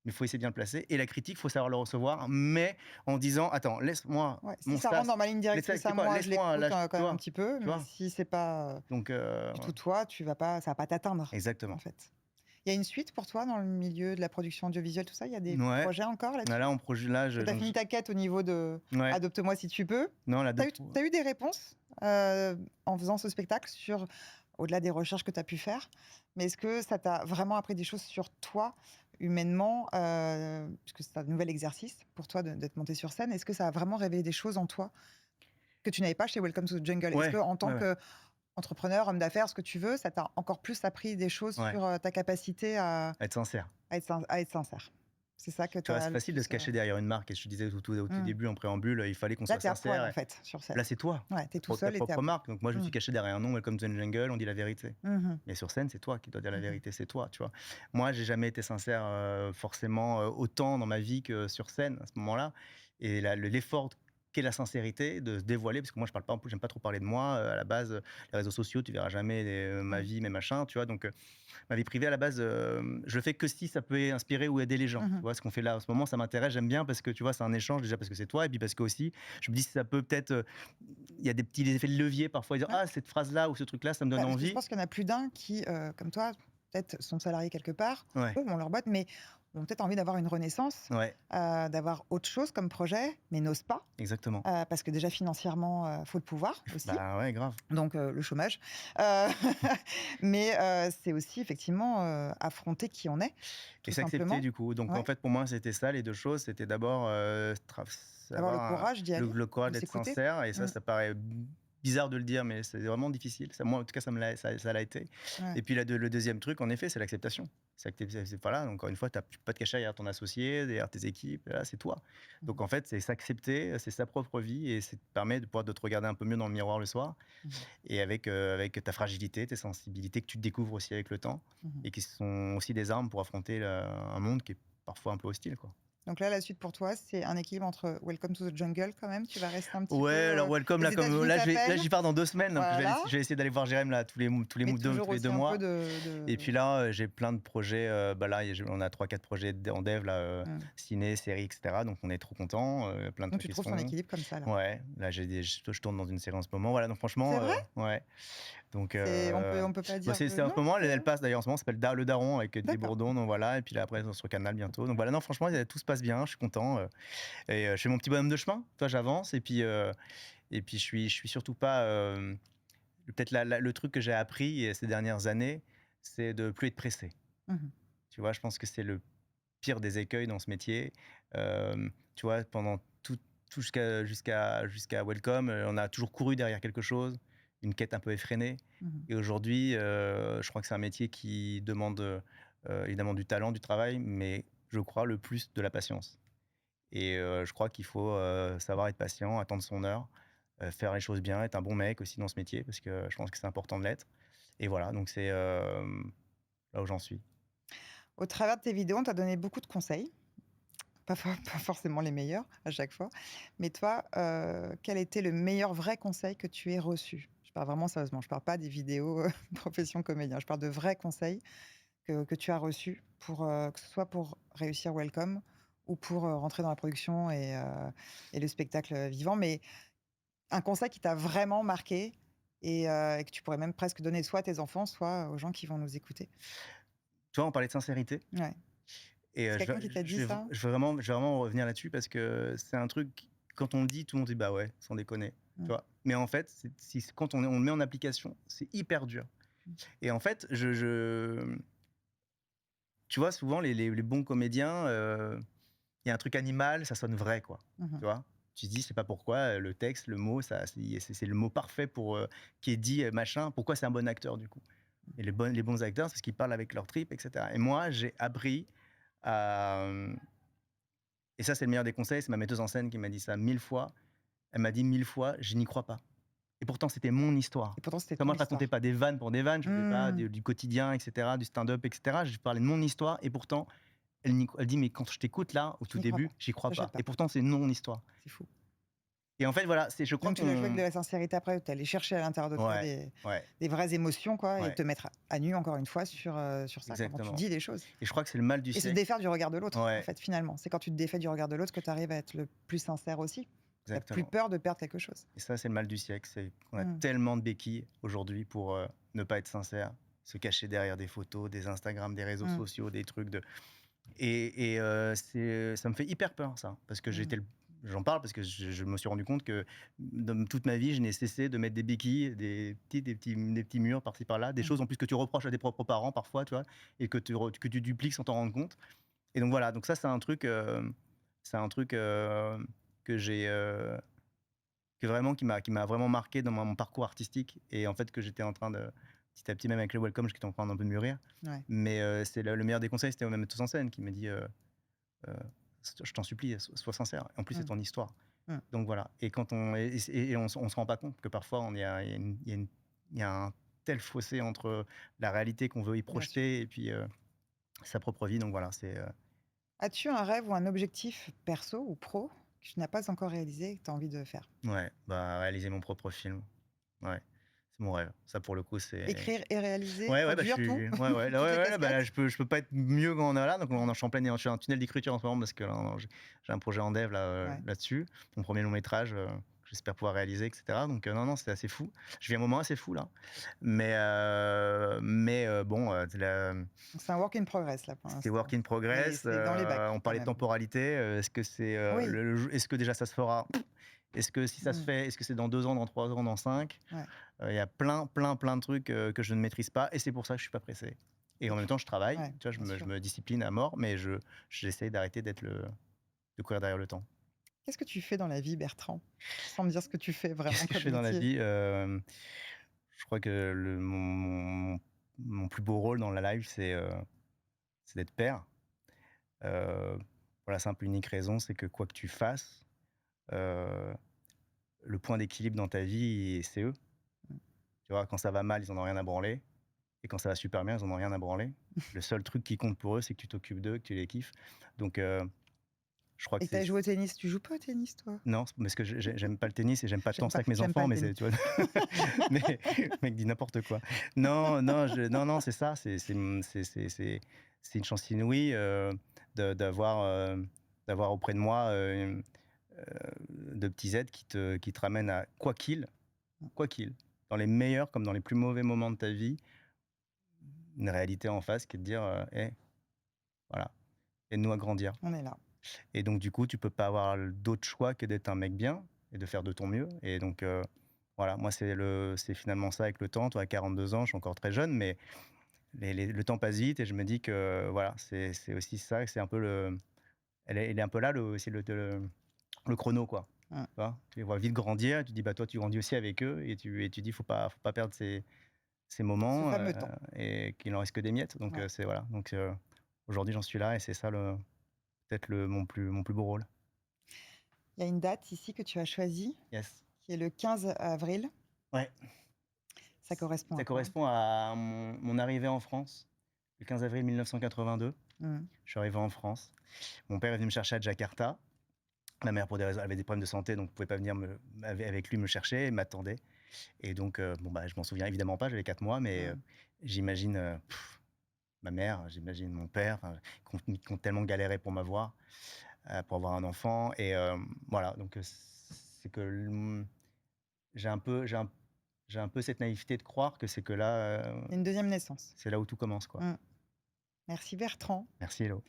Mais il faut essayer de bien le placer. Et la critique, il faut savoir le recevoir, mais en disant attends, laisse-moi Ouais, si mon ça rentre sas, dans ma ligne directrice c'est à quoi, moi, je laisse-moi, l'écoute, lâche, quand tu même un vois, petit peu, tu mais vois. si c'est pas, Donc du tout toi, ça va pas t'atteindre, en exactement. fait. Il y a une suite pour toi dans le milieu de la production audiovisuelle, tout ça? Il y a des Ouais. projets encore là-dessus? Là, on projet là, Tu as fini ta quête au niveau de ouais. «Adopte-moi si tu peux». Non, la Tu deux. as eu des réponses, en faisant ce spectacle au-delà des recherches que tu as pu faire, mais est-ce que ça t'a vraiment appris des choses sur toi, humainement, puisque c'est un nouvel exercice pour toi d'être monté sur scène? Est-ce que ça a vraiment révélé des choses en toi que tu n'avais pas chez Welcome to the Jungle? Est-ce Ouais, qu'en tant ouais, ouais, qu'entrepreneur, homme d'affaires, ce que tu veux, ça t'a encore plus appris des choses ouais. sur, ta capacité Être sincère. à être sincère? C'est ça que Tu tu vois, as c'est le facile de plus, se cacher derrière une marque, et je te disais au tout mmh. début en préambule, il fallait qu'on Là, soit tu es à poil, en sincère. fait, sur scène. Là, c'est toi, Ouais, tu es tout ta seul et tu es à propre poil. marque. Donc moi, je me Mmh. suis caché derrière un nom, Welcome to the Jungle, on dit la vérité. Mmh. Mais sur scène, c'est toi qui dois dire la Mmh. vérité, c'est toi, tu vois? Moi, j'ai jamais été sincère, forcément, autant dans ma vie que sur scène, à ce moment-là. Et l'effort qu'est la sincérité, de se dévoiler, parce que moi je parle pas, en plus j'aime pas trop parler de moi, à la base, les réseaux sociaux, tu verras jamais ma Mmh. vie, mes machins, tu vois? Donc ma vie privée à la base, je le fais que si ça peut inspirer ou aider les gens, tu Mmh. vois? Ce qu'on fait là en ce moment, ça m'intéresse, j'aime bien parce que, tu vois, c'est un échange déjà parce que c'est toi et puis parce qu'aussi, je me dis si ça peut peut-être, il y a des petits effets de levier parfois, dire: Ouais. «Ah cette phrase-là ou ce truc-là, ça me donne Bah, je envie». pense qu'il y en a plus d'un qui, comme toi, peut-être sont salariés quelque part, Ouais, eux ont leur boîte, mais ont peut-être envie d'avoir une renaissance, ouais, d'avoir autre chose comme projet, mais n'osent pas, exactement. parce que déjà financièrement, faut le pouvoir aussi, Bah, ouais, grave. donc le chômage. Heu, mais c'est aussi effectivement, affronter qui on est, Et tout s'accepter simplement. du coup. Donc en Ouais, fait, pour moi, c'était ça les 2 choses. C'était d'abord, avoir le savoir courage d'y aller, le courage de d'être s'écouter. sincère et Mmh, ça paraît bizarre de le dire, mais c'est vraiment difficile. Ça moi, en tout cas, ça l'a été. ouais. Et puis le 2e truc, en effet, c'est l'acceptation. C'est voilà, encore une fois, tu peux pas te cacher derrière ton associé, derrière tes équipes, là, c'est toi. Mmh Donc en fait, c'est s'accepter, c'est sa propre vie et ça te permet de pouvoir de te regarder un peu mieux dans le miroir le soir mh. et avec ta fragilité, tes sensibilités que tu découvres aussi avec le temps Mmh. et qui sont aussi des armes pour affronter un monde qui est parfois un peu hostile, quoi. Donc là, la suite pour toi, c'est un équilibre entre Welcome to the Jungle quand même? Tu vas rester un petit peu, Ouais, alors Welcome, les là, comme États-Unis là, t'appellent, j'y pars dans 2 semaines, donc voilà, je vais essayer d'aller voir Jérém là mais tous toujours les aussi 2 un peu mois. de Et puis là, j'ai plein de projets, bah, là, on a 3-4 projets en dev là, mmh. ciné, séries et cetera, donc on est trop contents, plein de Donc trucs tu qui se trouves ton font. équilibre comme ça, là? Ouais, là, je tourne dans une série en ce moment, voilà, donc C'est franchement, vrai? ouais, donc C'est on peut pas bah, dire c'est en non, ce moment, elle c'est passe d'ailleurs en ce moment, ça s'appelle Le Daron avec Didier d'accord. Bourdon, donc voilà et puis là, après, sur Canal bientôt, donc voilà, non, franchement, tout se passe bien, je suis content, et je fais mon petit bonhomme de chemin, tu vois, j'avance et puis je suis surtout pas, peut-être le truc que j'ai appris, ces dernières années, c'est de plus être pressé. Mmh mh. Tu vois? Je pense que c'est le pire des écueils dans ce métier. Tu vois? Pendant tout jusqu'à Welcome, on a toujours couru derrière quelque chose, une quête un peu effrénée Mmh. et aujourd'hui, je crois que c'est un métier qui demande, évidemment du talent, du travail, mais je crois le plus de la patience et je crois qu'il faut, savoir être patient, attendre son heure, faire les choses bien, être un bon mec aussi dans ce métier parce que je pense que c'est important de l'être et voilà, donc c'est, là où j'en suis. Au travers de tes vidéos, on t'a donné beaucoup de conseils, pas forcément les meilleurs à chaque fois, mais toi, quel était le meilleur vrai conseil que tu aies reçu? Je parle vraiment sérieusement, je parle pas des vidéos, profession comédien, je parle de vrais conseils que tu as reçus pour, que ce soit pour réussir Welcome ou pour, rentrer dans la production et le spectacle, vivant, mais un conseil qui t'a vraiment marqué et que tu pourrais même presque donner soit à tes enfants, soit aux gens qui vont nous écouter? Tu vois, on parlait de sincérité Ouais. et C'est quelqu'un qui t'a dit ça? je vais vraiment revenir là-dessus parce que c'est un truc, quand on le dit, tout le monde dit: «Bah ouais, sans déconner», tu Mmh. vois? Mais en fait, quand on le met en application, c'est hyper dur Mmh. et en fait, tu vois, souvent les bons comédiens, il y a un truc animal, ça sonne vrai, quoi, Mmh. tu vois? Tu te dis: «Je sais pas pourquoi, le texte, le mot, ça c'est le mot parfait pour, qui est dit, machin. Pourquoi c'est un bon acteur, du coup?» Et les bons acteurs, c'est parce qu'ils parlent avec leur tripes et cetera et moi, j'ai appris à, et ça, c'est le meilleur des conseils, c'est ma metteuse en scène qui m'a dit ça 1000 fois. Elle m'a dit 1000 fois: «Je n'y crois pas» et pourtant, c'était mon histoire. Et pourtant, c'était Tu ton moi, je racontais histoire. pas des vannes pour des vannes, je faisais pas Mmh. du quotidien et cetera, du stand-up et cetera. Je parlais de mon histoire et pourtant, elle dit: «Mais quand je t'écoute là, au Tu tout n'y crois début, pas. j'y crois Tu pas» pas. et pourtant, c'est mon histoire C'est fou. et en fait, voilà, je crois Donc tu l'as joué avec qu'on de la sincérité après, tu es allé chercher à l'intérieur de toi ouais, ouais, des vraies émotions quoi et ouais, te mettre à nu encore une fois sur ça quoi, quand tu exactement dis les choses et je crois que c'est le mal du et se siècle. défaire du regard de l'autre en Ouais, fait finalement. C'est quand tu te défais du regard de l'autre que tu arrives à être le plus sincère aussi. Tu as plus exactement peur de perdre quelque chose. et ça, c'est le mal du siècle, c'est qu'on a Mmh. tellement de béquilles aujourd'hui pour, ne pas être sincère, se cacher derrière des photos, des Instagram, des réseaux Mmh. sociaux, des trucs de et ça me fait hyper peur ça, parce que Mmh. j'en parle parce que je me suis rendu compte que dans toute ma vie, je n'ai cessé de mettre des béquilles, des petits murs par-ci par-là, des Mmh. choses en plus que tu reproches à tes propres parents parfois, tu vois? Et que tu dupliques sans t'en rendre compte et donc voilà, donc ça c'est un truc, que j'ai, qui m'a vraiment marqué dans mon parcours artistique et en fait que j'étais en train de petit à petit, même avec le Welcome, j'étais en train d'un peu de mûrir. Ouais. Mais c'est le meilleur des conseils, c'était ma metteuse en scène qui m'a dit, heu: «Je t'en supplie, sois sincère. En plus, c'est Mmh. ton histoire». Mmh. Donc voilà et quand on et on se rend pas compte que parfois il y a un tel fossé entre la réalité qu'on veut y Bien sûr. projeter et puis, sa propre vie donc voilà, As-tu un rêve ou un objectif perso ou pro que tu n'as pas encore réalisé et que tu as envie de faire? Ouais, bah, réaliser mon propre film. Ouais, c'est mon rêve. Ça, pour le coup, c'est Écrire et réaliser, ouais, ouais, bah, je produire, tout? suis ouais, ouais, là, Toutes ouais, les ouais, là, bah, là, casquettes? je peux pas être mieux quand on est là, donc on je suis en plein je suis en tunnel d'écriture en ce moment parce que là, j'ai un projet en dev là, Ouais. là-dessus. Mon premier long métrage, j'espère pouvoir réaliser et cetera, donc non, non, c'est assez fou. Je vis un moment assez fou là, mais bon, Donc c'est un work in progress là pour c'est work l'instant. in Mais progress, c'est dans les bacs on quand parlait de même. temporalité, est-ce que c'est, Oui. est-ce que déjà ça se fera? Est-ce que si ça se Mmh. fait, est-ce que c'est dans 2 ans, dans 3 ans, dans 5? Ouais. Il y a plein, plein, plein de trucs, que je ne maîtrise pas et c'est pour ça que je suis pas pressé et Et en même temps je travaille, ouais, tu vois? bien Je sûr. me discipline à mort, mais j'essaye d'arrêter de courir derrière le temps. Qu'est-ce que tu fais dans la vie, Bertrand? Sans me dire ce que tu fais vraiment Qu'est-ce que je comme fais dans la métier. vie? Je crois que mon plus beau rôle dans la life, c'est d'être père, heu, pour la simple et unique raison, c'est que quoi que tu fasses, heu, le point d'équilibre dans ta vie, c'est eux. Mmh. Tu vois? Quand ça va mal, ils en ont rien à branler et quand ça va super bien, ils en ont rien à branler. Le seul truc qui compte pour eux, c'est que tu t'occupes d'eux, que tu les kiffes. Donc je crois que Et tu c'est as joué au tennis. Tu joues pas au tennis, toi? non, parce que j'aime pas le tennis et j'aime pas tant ça que mes J'aime pas enfants, le mais tennis. c'est tu vois? Mais le mec dit n'importe quoi. Non, non, non, non, c'est ça, c'est une chance inouïe, d'avoir, d'avoir auprès de moi, de petits êtres qui te ramènent à quoi qu'il, dans les meilleurs comme dans les plus mauvais moments de ta vie, une réalité en face qui est de dire, «Hé, voilà, aide-nous à grandir». On est là. Et donc du coup, tu peux pas avoir d'autre choix que d'être un mec bien et de faire de ton mieux et donc voilà, moi c'est finalement ça avec le temps. Toi, à 42 ans, je suis encore très jeune, mais le temps passe vite et je me dis que voilà, c'est aussi ça, c'est un peu elle est un peu là aussi le chrono quoi. Mmh. Tu vois? Tu les vois vite grandir et tu dis: «Bah, toi, tu grandis aussi avec eux» et tu dis: «Faut pas perdre ces Ce moments, fameux temps. et qu'il en reste que des miettes». Donc Ouais. c'est voilà, donc aujourd'hui, j'en suis là et c'est ça peut-être mon plus beau rôle. Il y a une date ici que tu as choisie, Yes. qui est le 15 avril. Ouais. Ça correspond à Ça quoi? correspond à mon arrivée en France, le 15 avril 1982. Mmh. Je suis arrivé en France. Mon père est venu me chercher à Jakarta. Ma mère, pour des raisons, avait des problèmes de santé, donc ne pouvait pas venir avec lui me chercher, elle m'attendait. Et donc, bon, bah, je m'en souviens évidemment pas, j'avais 4 mois, mais Mmh. j'imagine ma mère, j'imagine mon père, enfin, qui ont tellement galéré pour m'avoir, pour avoir un enfant. Et voilà, donc c'est que j'ai un peu cette naïveté de croire que c'est que là, Il y a une deuxième naissance. c'est là où tout commence, quoi. Mmh. Merci Bertrand. Merci, hello.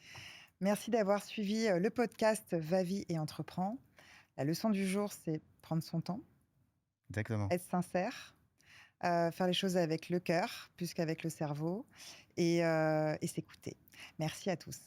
Merci d'avoir suivi, le podcast Va, vie et entreprends. La leçon du jour, c'est prendre son temps, Exactement. être sincère, faire les choses avec le cœur plus qu'avec le cerveau et s'écouter. Merci à tous.